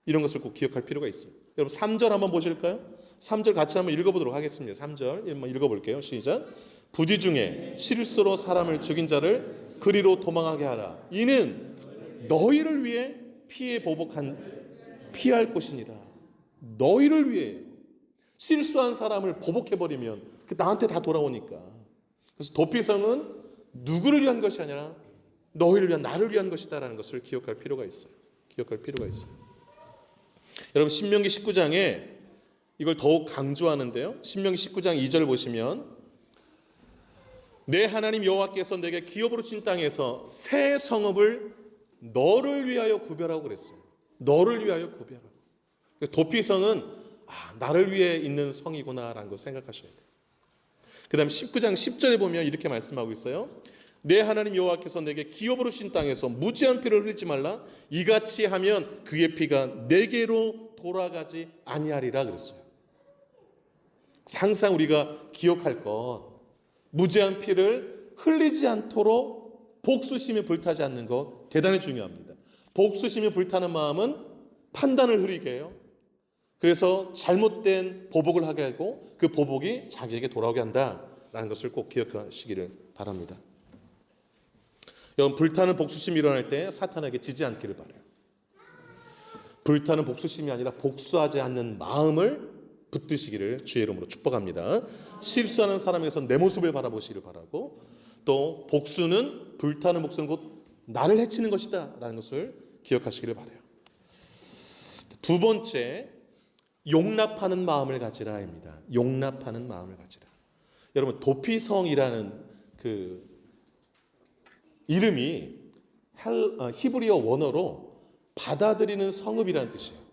이런 것을 꼭 기억할 필요가 있어요. 여러분 3절 한번 보실까요? 3절 같이 한번 읽어보도록 하겠습니다. 3절 한번 읽어볼게요. 시작. 부지 중에 실수로 사람을 죽인 자를 그리로 도망하게 하라. 이는 너희를 위해 피할 것이니라. 너희를 위해. 실수한 사람을 보복해버리면 나한테 다 돌아오니까. 그래서 도피성은 누구를 위한 것이 아니라 너희를 위한, 나를 위한 것이다라는 것을 기억할 필요가 있어요. 기억할 필요가 있어요. 여러분 신명기 19장에 이걸 더욱 강조하는데요. 신명기 19장 2절 보시면 내 하나님 여호와께서 내게 기업으로 준 땅에서 새 성읍을 너를 위하여 구별하고 그랬어요. 너를 위하여 구별하고. 도피성은 나를 위해 있는 성이구나라는 걸 생각하셔야 돼요. 그 다음에 19장 10절에 보면 이렇게 말씀하고 있어요. 내 하나님 여호와께서 내게 기업으로 신 땅에서 무죄한 피를 흘리지 말라. 이같이 하면 그의 피가 내게로 돌아가지 아니하리라 그랬어요. 항상 우리가 기억할 것, 무죄한 피를 흘리지 않도록 복수심이 불타지 않는 것 대단히 중요합니다. 복수심이 불타는 마음은 판단을 흐리게 해요. 그래서 잘못된 보복을 하게 하고 그 보복이 자기에게 돌아오게 한다라는 것을 꼭 기억하시기를 바랍니다. 여러분 불타는 복수심이 일어날 때 사탄에게 지지 않기를 바라요. 불타는 복수심이 아니라 복수하지 않는 마음을 붙드시기를 주의 이름으로 축복합니다. 실수하는 사람에게서 내 모습을 바라보시기를 바라고, 또 불타는 복수는 곧 나를 해치는 것이다 라는 것을 기억하시기를 바라요. 두 번째, 용납하는 마음을 가지라입니다. 용납하는 마음을 가지라. 여러분 도피성이라는 그 이름이 히브리어 원어로 받아들이는 성읍이라는 뜻이에요.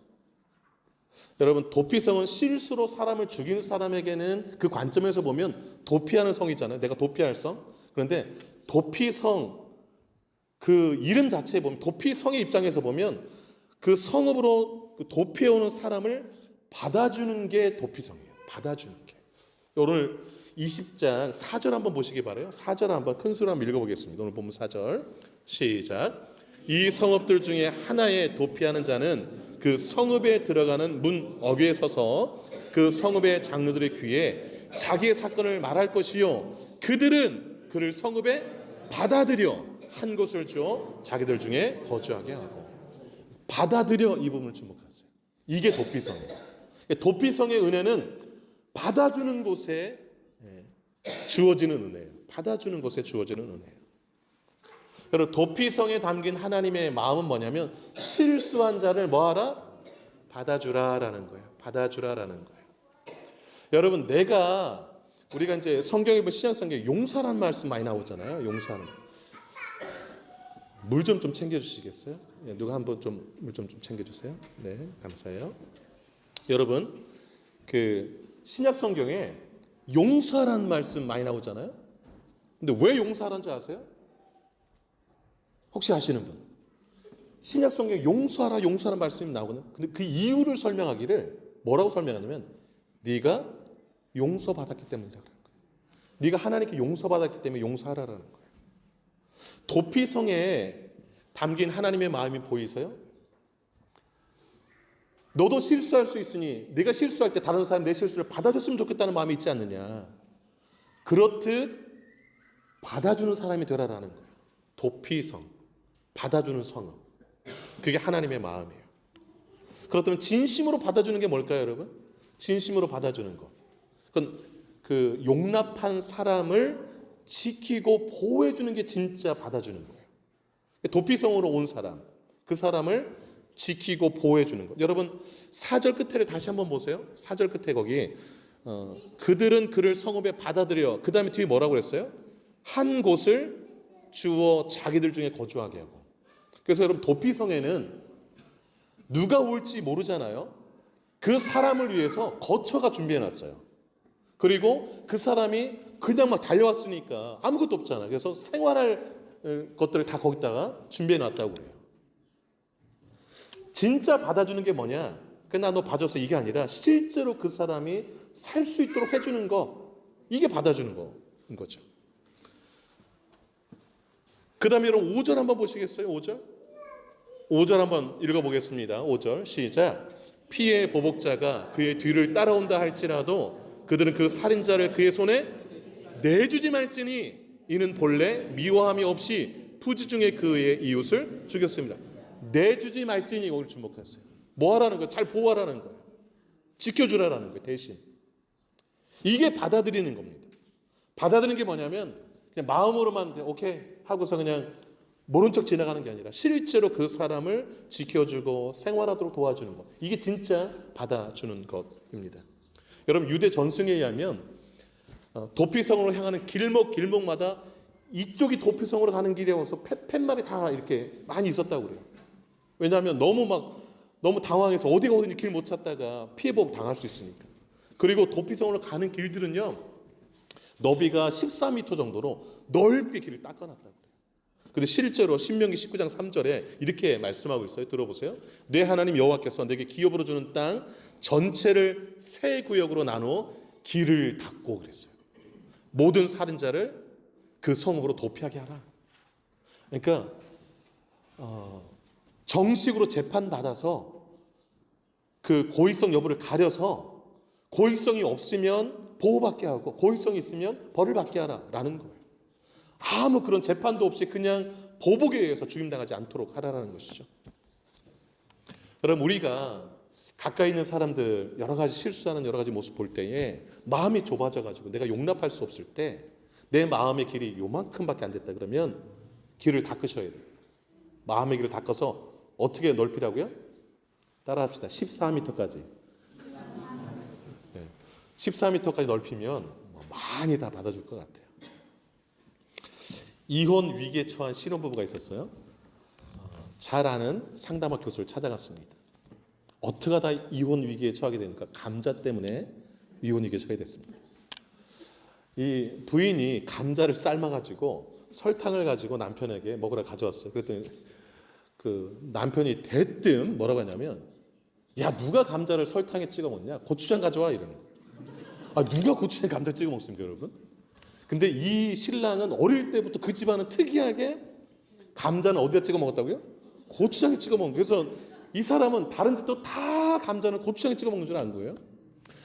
여러분 도피성은 실수로 사람을 죽인 사람에게는 그 관점에서 보면 도피하는 성이잖아요. 내가 도피할 성. 그런데 도피성 그 이름 자체에 보면 도피성의 입장에서 보면 그 성읍으로 도피해오는 사람을 받아주는 게 도피성이에요. 받아주는 게. 오늘 20장 4절 한번 보시기 바라요. 4절 한번 큰 소리로 한번 읽어보겠습니다. 오늘 본문 4절 시작. 이 성읍들 중에 하나에 도피하는 자는 그 성읍에 들어가는 문 어귀에 서서 그 성읍의 장로들의 귀에 자기의 사건을 말할 것이요 그들은 그를 성읍에 받아들여 한 곳을 주어 자기들 중에 거주하게 하고. 받아들여, 이 부분을 주목하세요. 이게 도피성이에요. 도피성의 은혜는 받아주는 곳에 주어지는 은혜예요. 받아주는 곳에 주어지는 은혜예요. 여러분 도피성에 담긴 하나님의 마음은 뭐냐면 실수한 자를 뭐하라? 받아주라라는 거예요. 받아주라라는 거예요. 여러분 우리가 이제 성경에 보면 신약성경에 용서라는 말씀 많이 나오잖아요. 용서하는 물 좀 챙겨주시겠어요? 누가 한번 좀 물 좀 챙겨주세요. 네, 감사해요. 여러분 신약 성경에 용서라는 말씀 많이 나오잖아요. 근데 왜 용서하라는 줄 아세요? 혹시 아시는 분? 신약 성경에 용서하라는 말씀이 나오거든요. 근데 그 이유를 설명하기를 뭐라고 설명하냐면 네가 용서받았기 때문이라는 거예요. 네가 하나님께 용서받았기 때문에 용서하라는 거예요. 도피성에 담긴 하나님의 마음이 보이세요? 너도 실수할 수 있으니 네가 실수할 때 다른 사람이 내 실수를 받아줬으면 좋겠다는 마음이 있지 않느냐. 그렇듯 받아주는 사람이 되라라는 거예요. 도피성, 받아주는 성읍. 그게 하나님의 마음이에요. 그렇다면 진심으로 받아주는 게 뭘까요, 여러분? 진심으로 받아주는 것. 그건 그 용납한 사람을 지키고 보호해주는 게 진짜 받아주는 거예요. 도피성으로 온 사람, 그 사람을 지키고 보호해주는 것. 여러분 4절 끝에를 다시 한번 보세요. 4절 끝에 거기 그들은 그를 성읍에 받아들여, 그 다음에 뒤에 뭐라고 그랬어요? 한 곳을 주어 자기들 중에 거주하게 하고. 그래서 여러분 도피성에는 누가 올지 모르잖아요. 그 사람을 위해서 거처가 준비해놨어요. 그리고 그 사람이 그냥 막 달려왔으니까 아무것도 없잖아요. 그래서 생활할 것들을 다 거기다가 준비해놨다고 그래요. 진짜 받아주는 게 뭐냐? 나 너 봐줘서 이게 아니라 실제로 그 사람이 살 수 있도록 해주는 거, 이게 받아주는 거인 거죠. 그 다음에 여러분 5절 한번 보시겠어요? 5절 한번 읽어보겠습니다. 5절 시작. 피의 보복자가 그의 뒤를 따라온다 할지라도 그들은 그 살인자를 그의 손에 내주지 말지니 이는 본래 미워함이 없이 부지 중에 그의 이웃을 죽였습니다. 내주지 말지니 오늘 주목했어요. 뭐 하라는 거예요? 잘 보호하라는 거예요. 지켜주라는 거예요. 대신. 이게 받아들이는 겁니다. 받아들이는 게 뭐냐면 그냥 마음으로만 그냥 오케이 하고서 그냥 모른 척 지나가는 게 아니라 실제로 그 사람을 지켜주고 생활하도록 도와주는 것. 이게 진짜 받아주는 것입니다. 여러분 유대 전승에 의하면 도피성으로 향하는 길목마다 이쪽이 도피성으로 가는 길이어서 팻말이 다 이렇게 많이 있었다고 그래요. 왜냐하면 너무 당황해서 어디가 어딘지 길 못 찾다가 피해보복 당할 수 있으니까. 그리고 도피성으로 가는 길들은요 너비가 14m 정도로 넓게 길을 닦아놨다고 그래요. 근데 실제로 신명기 19장 3절에 이렇게 말씀하고 있어요. 들어보세요. 내 하나님 여호와께서 내게 기업으로 주는 땅 전체를 세 구역으로 나누어 길을 닦고 그랬어요. 모든 살인자를 그 성읍으로 도피하게 하라. 그러니까 정식으로 재판받아서 그 고의성 여부를 가려서 고의성이 없으면 보호받게 하고 고의성이 있으면 벌을 받게 하라라는 거예요. 아무 그런 재판도 없이 그냥 보복에 의해서 죽임당하지 않도록 하라는 것이죠. 여러분 우리가 가까이 있는 사람들 여러 가지 실수하는 여러 가지 모습 볼 때에 마음이 좁아져가지고 내가 용납할 수 없을 때 내 마음의 길이 요만큼밖에 안 됐다 그러면 길을 닦으셔야 돼요. 마음의 길을 닦아서 어떻게 넓히라고요? 따라합시다. 14m까지. 네. 14m까지 넓히면 많이 다 받아줄 것 같아요. 이혼 위기에 처한 신혼부부가 있었어요. 잘 아는 상담학 교수를 찾아갔습니다. 어떻게 하다 이혼 위기에 처하게 되니까 감자 때문에 이혼 위기에 처하게 됐습니다. 이 부인이 감자를 삶아가지고 설탕을 가지고 남편에게 먹으라 가져왔어요. 그랬더니 그 남편이 대뜸 뭐라고 하냐면 야 누가 감자를 설탕에 찍어 먹냐? 고추장 가져와 이러는 거예요. 누가 고추장에 감자 찍어 먹습니까 여러분? 근데 이 신랑은 어릴 때부터 그 집안은 특이하게 감자는 어디다 찍어 먹었다고요? 고추장에 찍어 먹은 거예요. 그래서 이 사람은 다른 데도 다 감자는 고추장에 찍어 먹는 줄 아는 거예요.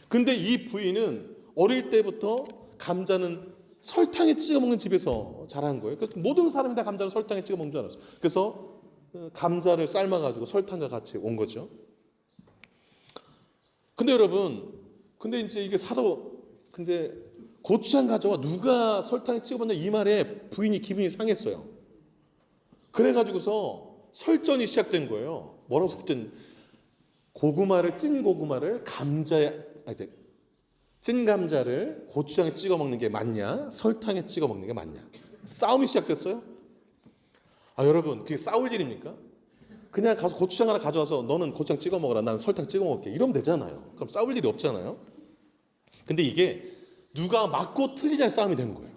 근데 이 부인은 어릴 때부터 감자는 설탕에 찍어 먹는 집에서 자란 거예요. 그래서 모든 사람이 다 감자는 설탕에 찍어 먹는 줄 알았어요. 그래서 감자를 삶아가지고 설탕과 같이 온 거죠. 근데 여러분, 근데 이제 이게 근데 고추장 가져와 누가 설탕에 찍어 먹냐 이 말에 부인이 기분이 상했어요. 그래가지고서 설전이 시작된 거예요. 뭐라고 설전? 찐 고구마를 찐 감자를 고추장에 찍어 먹는 게 맞냐? 설탕에 찍어 먹는 게 맞냐? 싸움이 시작됐어요. 여러분, 그게 싸울 일입니까? 그냥 가서 고추장 하나 가져와서 너는 고추장 찍어 먹어라, 나는 설탕 찍어 먹을게. 이러면 되잖아요. 그럼 싸울 일이 없잖아요. 근데 이게 누가 맞고 틀리냐의 싸움이 되는 거예요.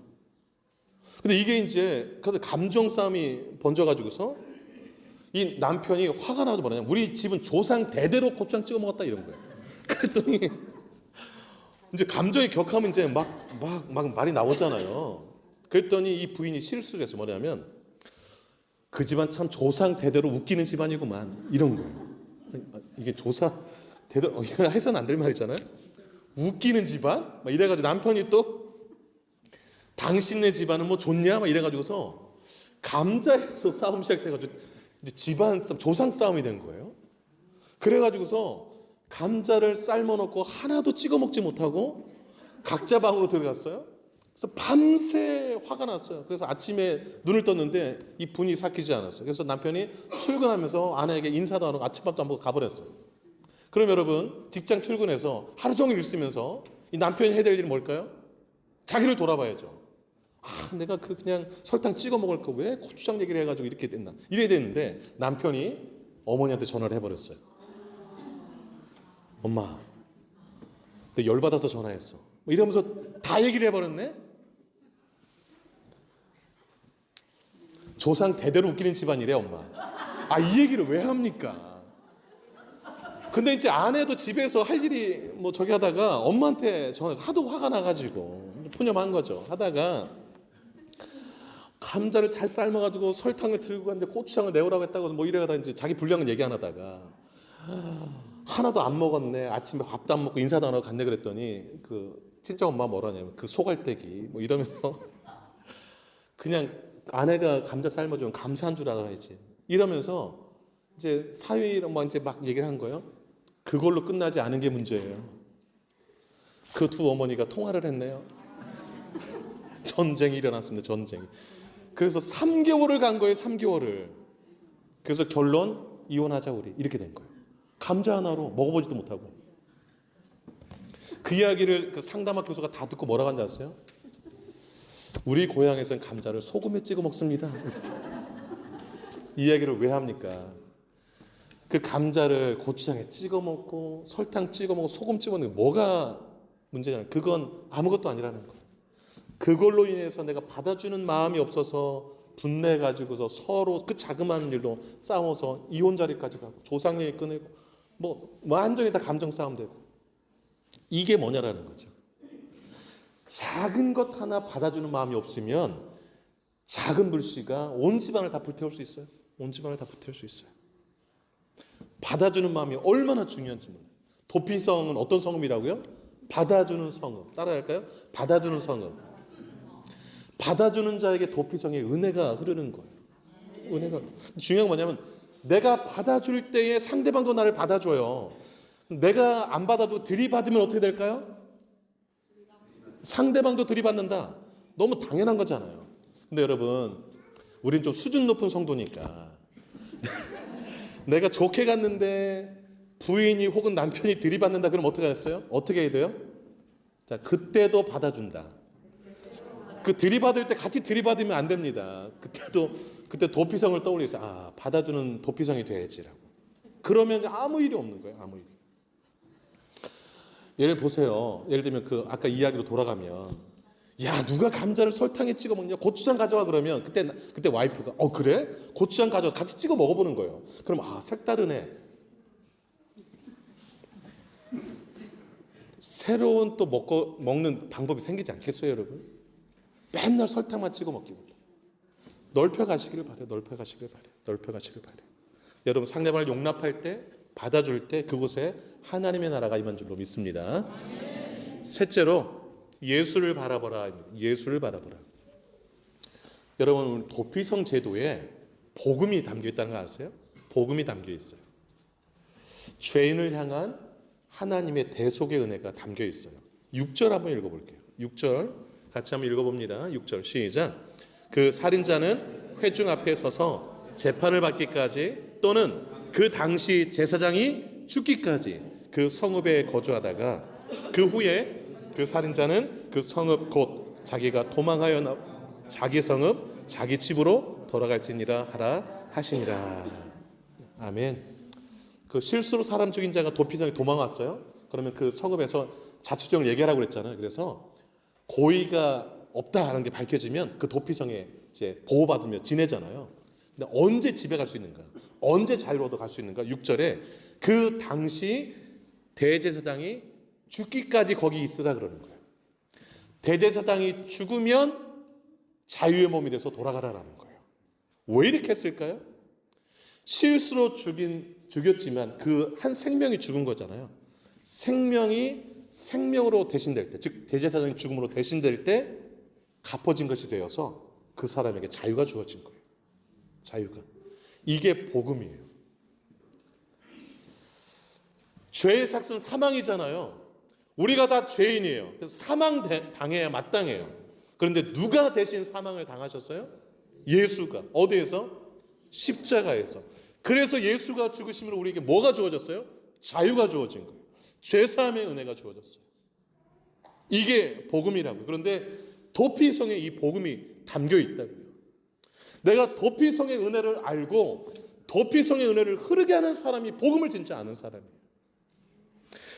근데 이게 이제 그래서 감정 싸움이 번져가지고서 이 남편이 화가 나서 뭐냐면 우리 집은 조상 대대로 고추장 찍어 먹었다 이런 거예요. 그랬더니 이제 감정이 격하면 이제 막 말이 나오잖아요. 그랬더니 이 부인이 실수를 해서 뭐냐면 그 집안 참 조상 대대로 웃기는 집안이구만 이런 거예요. 이게 조상 대대로 이건 해서는 안 될 말이잖아요. 웃기는 집안? 막 이래가지고 남편이 또 당신네 집안은 뭐 좋냐? 막 이래가지고서 감자에서 싸움 시작돼가지고 이제 집안 싸움, 조상 싸움이 된 거예요. 그래가지고서 감자를 삶아놓고 하나도 찍어 먹지 못하고 각자 방으로 들어갔어요. 그래서 밤새 화가 났어요. 그래서 아침에 눈을 떴는데 이 분이 삭히지 않았어요. 그래서 남편이 출근하면서 아내에게 인사도 안 하고 아침밥도 안 먹고 가버렸어요. 그럼 여러분 직장 출근해서 하루 종일 있으면서 이 남편이 해야 될 일이 뭘까요? 자기를 돌아봐야죠. 아, 내가 그냥 설탕 찍어 먹을 거 왜 고추장 얘기를 해가지고 이렇게 됐나? 이래야 되는데 남편이 어머니한테 전화를 해버렸어요. 엄마, 내 열받아서 전화했어. 뭐 이러면서 다 얘기를 해버렸네? 조상 대대로 웃기는 집안이래, 엄마. 아, 이 얘기를 왜 합니까? 근데 이제 아내도 집에서 할 일이 뭐 저기 하다가 엄마한테 전화해서 하도 화가 나가지고 푸념한 거죠. 하다가 감자를 잘 삶아가지고 설탕을 들고 갔는데 고추장을 내오라고 했다고 뭐 이래가다 이제 자기 분량은 얘기 안 하다가 하나도 안 먹었네. 아침에 밥도 안 먹고 인사도 안 하고 갔네 그랬더니 그 친정 엄마 뭐라냐면 그 소갈대기 뭐 이러면서 그냥 아내가 감자 삶아주면 감사한 줄 알아야지 이러면서 이제 사위랑 뭐 이제 막 얘기를 한 거예요. 그걸로 끝나지 않은 게 문제예요. 그 두 어머니가 통화를 했네요. 전쟁이 일어났습니다. 전쟁이. 그래서 3개월을 간 거예요. 3개월을. 그래서 결론 이혼하자 우리 이렇게 된 거예요. 감자 하나로 먹어보지도 못하고. 그 이야기를 그 상담학 교수가 다 듣고 뭐라고 한지 아세요? 우리 고향에서는 감자를 소금에 찍어 먹습니다. 이 이야기를 왜 합니까? 그 감자를 고추장에 찍어 먹고 설탕 찍어 먹고 소금 찍어 먹는 게 뭐가 문제냐면 그건 아무것도 아니라는 거예요. 그걸로 인해서 내가 받아주는 마음이 없어서 분내 가지고서 서로 그 자그마한 일로 싸워서 이혼 자리까지 가고 조상 얘기 꺼내고 뭐 완전히 다 감정 싸움 되고 이게 뭐냐라는 거죠. 작은 것 하나 받아주는 마음이 없으면 작은 불씨가 온 집안을 다 불태울 수 있어요. 온 집안을 다 불태울 수 있어요. 받아주는 마음이 얼마나 중요한지 몰라요. 도피성은 어떤 성음이라고요? 받아주는 성음. 따라할까요? 받아주는 성음. 받아주는 자에게 도피성의 은혜가 흐르는 거예요. 은혜가. 중요한 건 뭐냐면 내가 받아줄 때에 상대방도 나를 받아줘요. 내가 안 받아도 들이받으면 어떻게 될까요? 상대방도 들이받는다. 너무 당연한 거잖아요. 근데 여러분, 우린 좀 수준 높은 성도니까 내가 좋게 갔는데 부인이 혹은 남편이 들이받는다 그러면 어떻게 했어요? 어떻게 해야 돼요? 자, 그때도 받아준다. 그 들이받을 때 같이 들이받으면 안 됩니다. 그때 도피성을 떠올리세요. 아, 받아주는 도피성이 돼야지라고. 그러면 아무 일이 없는 거예요. 아무 일이. 예를 보세요. 예를 들면 그 아까 이야기로 돌아가면 야 누가 감자를 설탕에 찍어 먹냐 고추장 가져와 그러면 그때 와이프가 그래? 고추장 가져와 같이 찍어 먹어보는 거예요. 그럼 아 색다르네. 새로운 또 먹는 방법이 생기지 않겠어요 여러분? 맨날 설탕만 찍어 먹기보다 넓혀 가시기를 바래요. 넓혀 가시기를 바래요. 넓혀 가시기를 바래요. 여러분 상대방을 용납할 때 받아줄 때 그곳에 하나님의 나라가 임한 줄로 믿습니다. 셋째로 예수를 바라보라. 예수를 바라보라. 여러분 도피성 제도에 복음이 담겨 있다는 거 아세요? 복음이 담겨 있어요. 죄인을 향한 하나님의 대속의 은혜가 담겨 있어요. 6절 한번 읽어볼게요. 6절 같이 한번 읽어봅니다. 6절 시작. 그 살인자는 회중 앞에 서서 재판을 받기까지 또는 그 당시 제사장이 죽기까지 그 성읍에 거주하다가 그 후에 그 살인자는 그 성읍 곧 자기가 도망하여 자기 성읍 자기 집으로 돌아갈지니라 하라 하시니라. 아멘. 그 실수로 사람 죽인 자가 도피성에 도망왔어요. 그러면 그 성읍에서 자초지종을 얘기하라고 그랬잖아요. 그래서 고의가 없다라는 게 밝혀지면 그 도피성에 이제 보호받으며 지내잖아요. 근데 언제 집에 갈 수 있는가? 언제 자유로 얻어 갈 수 있는가? 6절에 그 당시 대제사장이 죽기까지 거기 있으라 그러는 거예요. 대제사장이 죽으면 자유의 몸이 돼서 돌아가라라는 거예요. 왜 이렇게 했을까요? 실수로 죽였지만 그 한 생명이 죽은 거잖아요. 생명이 생명으로 대신될 때, 즉 대제사장이 죽음으로 대신될 때 갚아진 것이 되어서 그 사람에게 자유가 주어진 거예요. 자유가. 이게 복음이에요. 죄의 삭은 사망이잖아요. 우리가 다 죄인이에요. 그래서 사망 당해야 마땅해요. 그런데 누가 대신 사망을 당하셨어요? 예수가. 어디에서? 십자가에서. 그래서 예수가 죽으심으로 우리에게 뭐가 주어졌어요? 자유가 주어진 거예요. 죄사함의 은혜가 주어졌어요. 이게 복음이라고요. 그런데 도피성에 이 복음이 담겨 있다고요. 내가 도피성의 은혜를 알고 도피성의 은혜를 흐르게 하는 사람이 복음을 진짜 아는 사람이에요.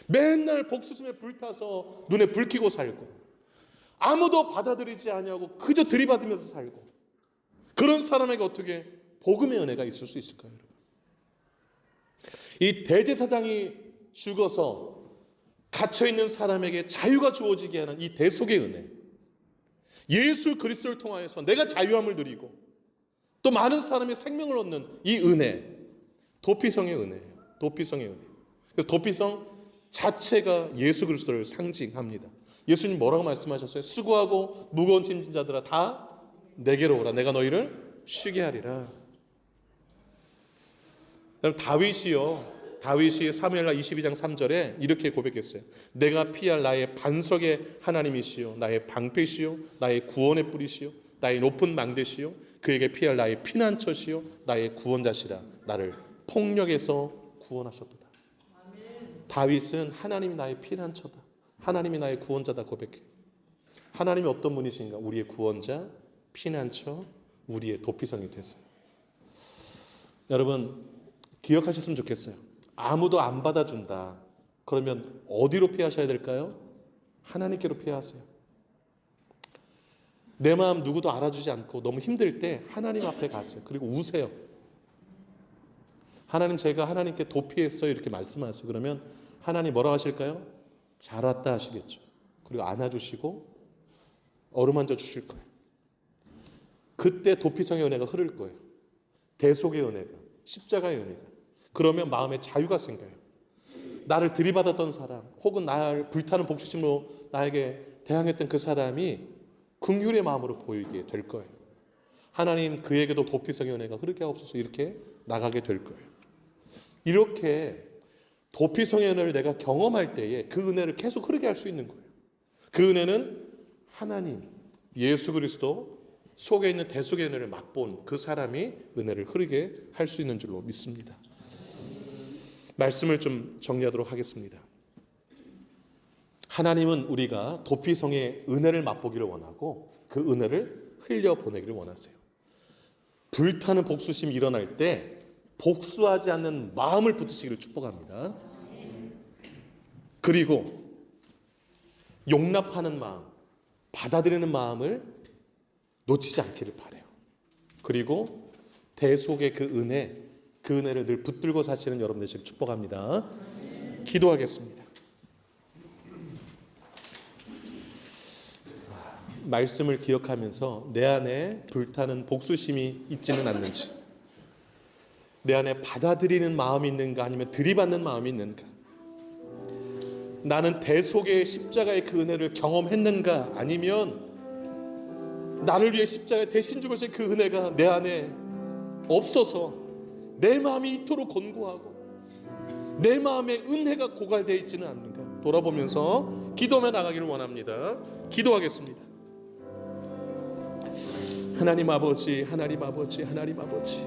맨날 복수심에 불타서 눈에 불 켜고 살고 아무도 받아들이지 아니하고 그저 들이받으면서 살고 그런 사람에게 어떻게 복음의 은혜가 있을 수 있을까요? 여러분? 이 대제사장이 죽어서 갇혀있는 사람에게 자유가 주어지게 하는 이 대속의 은혜, 예수 그리스도를 통하여서 내가 자유함을 누리고 또 많은 사람의 생명을 얻는 이 은혜, 도피성의 은혜예요. 도피성의 은혜. 그래서 도피성 자체가 예수 그리스도를 상징합니다. 예수님 뭐라고 말씀하셨어요? 수고하고 무거운 짐진 자들아 다 내게로 오라. 내가 너희를 쉬게 하리라. 그럼 다윗이 사무엘하 22장 3절에 이렇게 고백했어요. 내가 피할 나의 반석의 하나님이시요 나의 방패시요 나의 구원의 뿌리시요 나의 높은 망대시요 그에게 피할 나의 피난처시요 나의 구원자시라. 나를 폭력에서 구원하셨도다. 다윗은 하나님이 나의 피난처다. 하나님이 나의 구원자다 고백해요. 하나님이 어떤 분이신가? 우리의 구원자, 피난처, 우리의 도피성이 됐어요. 여러분 기억하셨으면 좋겠어요. 아무도 안 받아준다. 그러면 어디로 피하셔야 될까요? 하나님께로 피하세요. 내 마음 누구도 알아주지 않고 너무 힘들 때 하나님 앞에 가세요. 그리고 우세요. 하나님 제가 하나님께 도피했어요 이렇게 말씀하세요. 그러면 하나님 뭐라고 하실까요? 잘 왔다 하시겠죠. 그리고 안아주시고 어루만져 주실 거예요. 그때 도피성의 은혜가 흐를 거예요. 대속의 은혜가, 십자가의 은혜가. 그러면 마음에 자유가 생겨요. 나를 들이받았던 사람 혹은 나를 불타는 복수심으로 나에게 대항했던 그 사람이 긍휼의 마음으로 보이게 될 거예요. 하나님 그에게도 도피성의 은혜가 흐르게 하옵소서 이렇게 나가게 될 거예요. 이렇게 도피성의 은혜를 내가 경험할 때에 그 은혜를 계속 흐르게 할 수 있는 거예요. 그 은혜는 하나님, 예수 그리스도 속에 있는 대속의 은혜를 맛본 그 사람이 은혜를 흐르게 할 수 있는 줄로 믿습니다. 말씀을 좀 정리하도록 하겠습니다. 하나님은 우리가 도피성의 은혜를 맛보기를 원하고 그 은혜를 흘려보내기를 원하세요. 불타는 복수심이 일어날 때 복수하지 않는 마음을 붙드시기를 축복합니다. 그리고 용납하는 마음, 받아들이는 마음을 놓치지 않기를 바라요. 그리고 대속의 그 은혜를 늘 붙들고 사시는 여러분 되시길 축복합니다. 기도하겠습니다. 말씀을 기억하면서 내 안에 불타는 복수심이 있지는 않는지, 내 안에 받아들이는 마음이 있는가 아니면 들이받는 마음이 있는가, 나는 대속의 십자가의 그 은혜를 경험했는가 아니면 나를 위해 십자가에 대신 죽으신 그 은혜가 내 안에 없어서 내 마음이 이토록 곤고하고 내 마음에 은혜가 고갈되어 있지는 않는가 돌아보면서 기도하며 나가기를 원합니다. 기도하겠습니다. 하나님 아버지, 하나님 아버지, 하나님 아버지,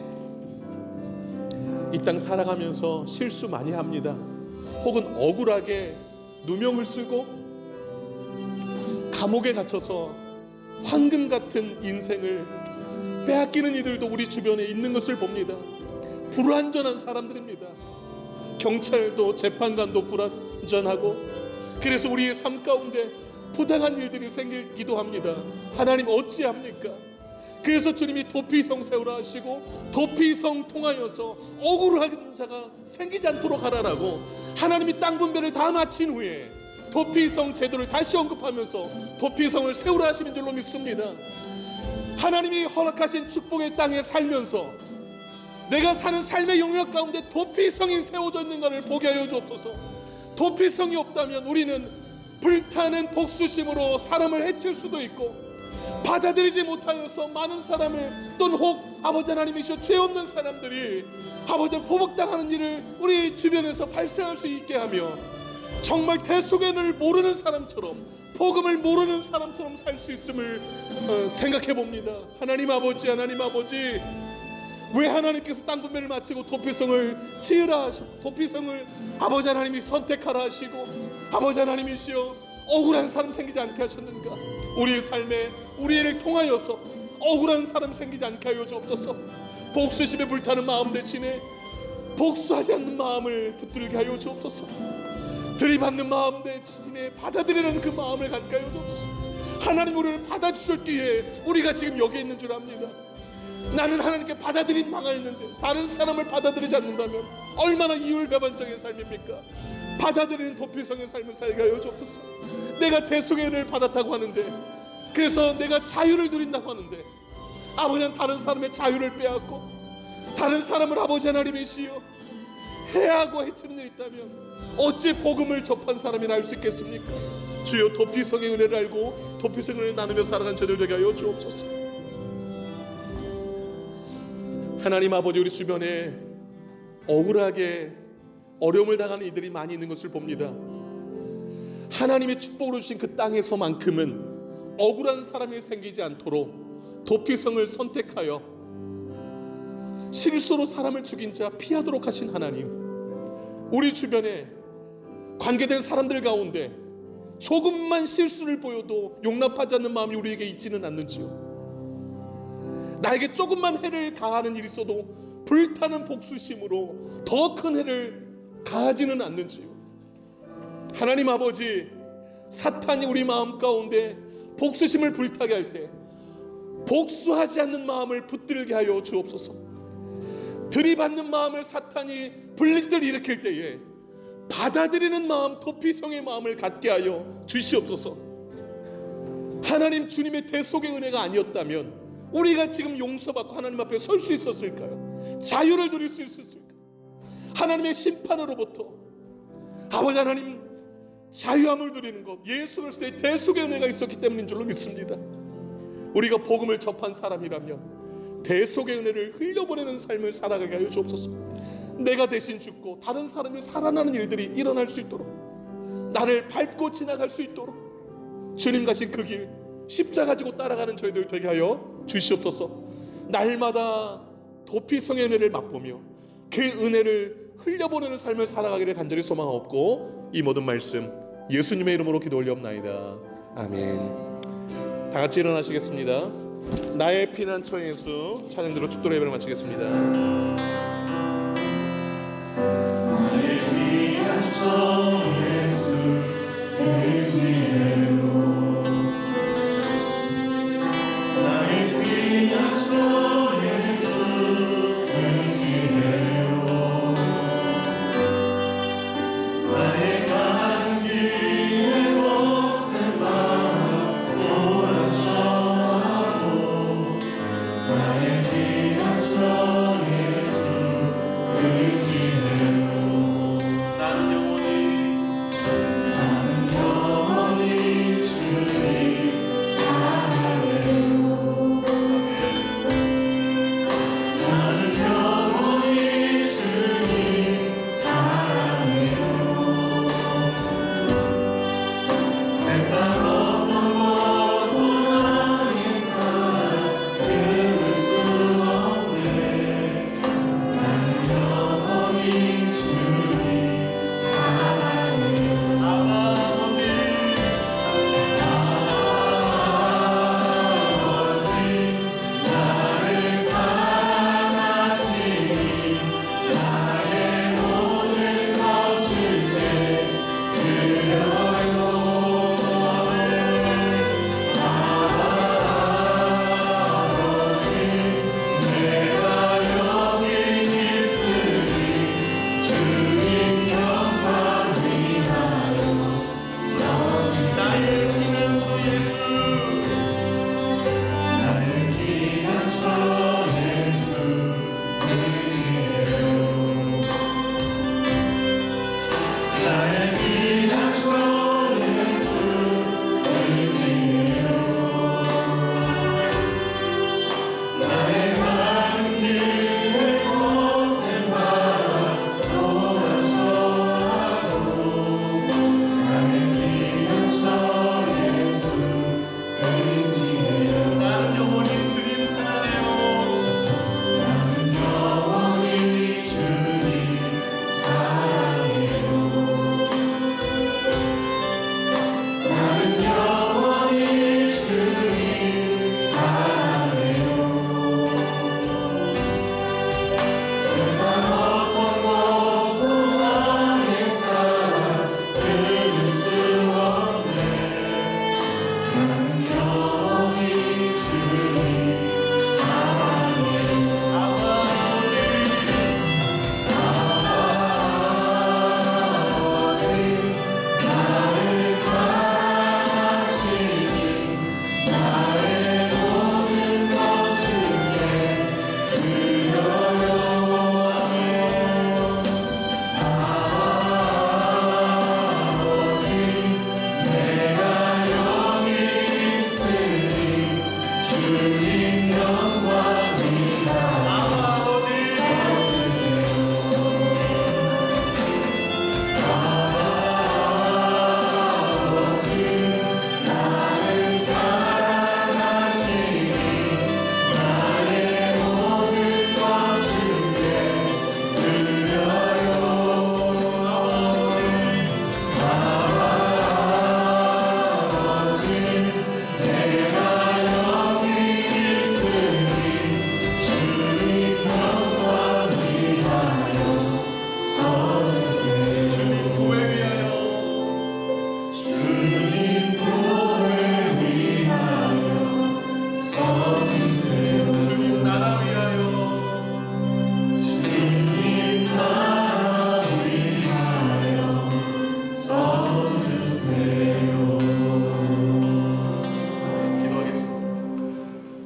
이 땅 살아가면서 실수 많이 합니다. 혹은 억울하게 누명을 쓰고 감옥에 갇혀서 황금 같은 인생을 빼앗기는 이들도 우리 주변에 있는 것을 봅니다. 불완전한 사람들입니다. 경찰도 재판관도 불완전하고, 그래서 우리의 삶 가운데 부당한 일들이 생기기도 합니다. 하나님 어찌합니까? 그래서 주님이 도피성 세우라 하시고 도피성 통하여서 억울한 자가 생기지 않도록 하라라고 하나님이 땅 분배를 다 마친 후에 도피성 제도를 다시 언급하면서 도피성을 세우라 하시는 줄로 믿습니다. 하나님이 허락하신 축복의 땅에 살면서 내가 사는 삶의 영역 가운데 도피성이 세워져 있는가를 보게 하여 주옵소서. 도피성이 없다면 우리는 불타는 복수심으로 사람을 해칠 수도 있고 받아들이지 못하여서 많은 사람을, 또는 혹 아버지 하나님이시여 죄 없는 사람들이 아버지 보복당하는 일을 우리 주변에서 발생할 수 있게 하며 정말 대속연을 모르는 사람처럼, 복음을 모르는 사람처럼 살 수 있음을 생각해 봅니다. 하나님 아버지, 하나님 아버지, 왜 하나님께서 땅 분배를 마치고 도피성을 지으라 하시고 도피성을 아버지 하나님이 선택하라 하시고 아버지 하나님이시여 억울한 사람 생기지 않게 하셨는가? 우리의 삶에 우리를 통하여서 억울한 사람 생기지 않게 하여 주옵소서. 복수심에 불타는 마음 대신에 복수하지 않는 마음을 붙들게 하여 주옵소서. 들이받는 마음 대신에 받아들이는 그 마음을 갖게 하여 주옵소서. 하나님 우리를 받아주셨기에 우리가 지금 여기 있는 줄 압니다. 나는 하나님께 받아들인 바가 있는데 다른 사람을 받아들이지 않는다면 얼마나 이율배반적인 삶입니까? 받아들이는 도피성의 삶을 살게 하여 주옵소서. 내가 대속의 은혜를 받았다고 하는데, 그래서 내가 자유를 누린다고 하는데 아버지는 다른 사람의 자유를 빼앗고 다른 사람을 아버지 하나님이시여 해하고 해치는 일이 있다면 어찌 복음을 접한 사람이나 알 수 있겠습니까? 주여 도피성의 은혜를 알고 도피성의 은혜를 나누며 살아가는 저들 되게 하여 주옵소서. 하나님 아버지, 우리 주변에 억울하게 어려움을 당하는 이들이 많이 있는 것을 봅니다. 하나님의 축복으로 주신 그 땅에서만큼은 억울한 사람이 생기지 않도록 도피성을 선택하여 실수로 사람을 죽인 자 피하도록 하신 하나님, 우리 주변에 관계된 사람들 가운데 조금만 실수를 보여도 용납하지 않는 마음이 우리에게 있지는 않는지요? 나에게 조금만 해를 가하는 일이 있어도 불타는 복수심으로 더 큰 해를 가하지는 않는지요? 하나님 아버지, 사탄이 우리 마음 가운데 복수심을 불타게 할 때 복수하지 않는 마음을 붙들게 하여 주옵소서. 들이받는 마음을 사탄이 불리들 일으킬 때에 받아들이는 마음, 도피성의 마음을 갖게 하여 주시옵소서. 하나님 주님의 대속의 은혜가 아니었다면 우리가 지금 용서받고 하나님 앞에 설 수 있었을까요? 자유를 누릴 수 있었을까요? 하나님의 심판으로부터 아버지 하나님 자유함을 누리는 것, 예수 그리스도의 대속의 은혜가 있었기 때문인 줄로 믿습니다. 우리가 복음을 접한 사람이라면 대속의 은혜를 흘려보내는 삶을 살아가게 하여 주옵소서. 내가 대신 죽고 다른 사람이 살아나는 일들이 일어날 수 있도록, 나를 밟고 지나갈 수 있도록 주님 가신 그 길 십자가 지고 따라가는 저희들 되게 하여 주시옵소서. 날마다 도피성의 은혜를 맛보며 그 은혜를 흘려보내는 삶을 살아가기를 간절히 소망하옵고, 이 모든 말씀 예수님의 이름으로 기도 올리옵나이다. 아멘. 다 같이 일어나시겠습니다. 나의 피난처 예수 찬양대로 축도로 예배를 마치겠습니다. 나의 피난처 예수 의지해요. 나의 피난처 예수 의지해요. 나의 가는 길에 거센 바람 몰아쳐하고 나의 피난처 예수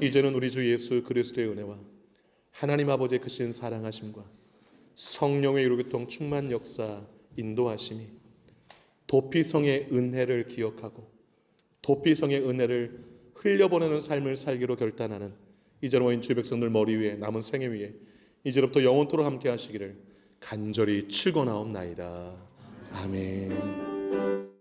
이제는 우리 주 예수 그리스도의 은혜와 하나님 아버지의 크신 사랑하심과 성령의 이루교통 충만 역사 인도하심이 도피성의 은혜를 기억하고 도피성의 은혜를 흘려보내는 삶을 살기로 결단하는 이제는 모인 주 백성들 머리 위에 남은 생애 위에 이제부터 영원토록 함께 하시기를 간절히 축원하옵나이다. 아멘.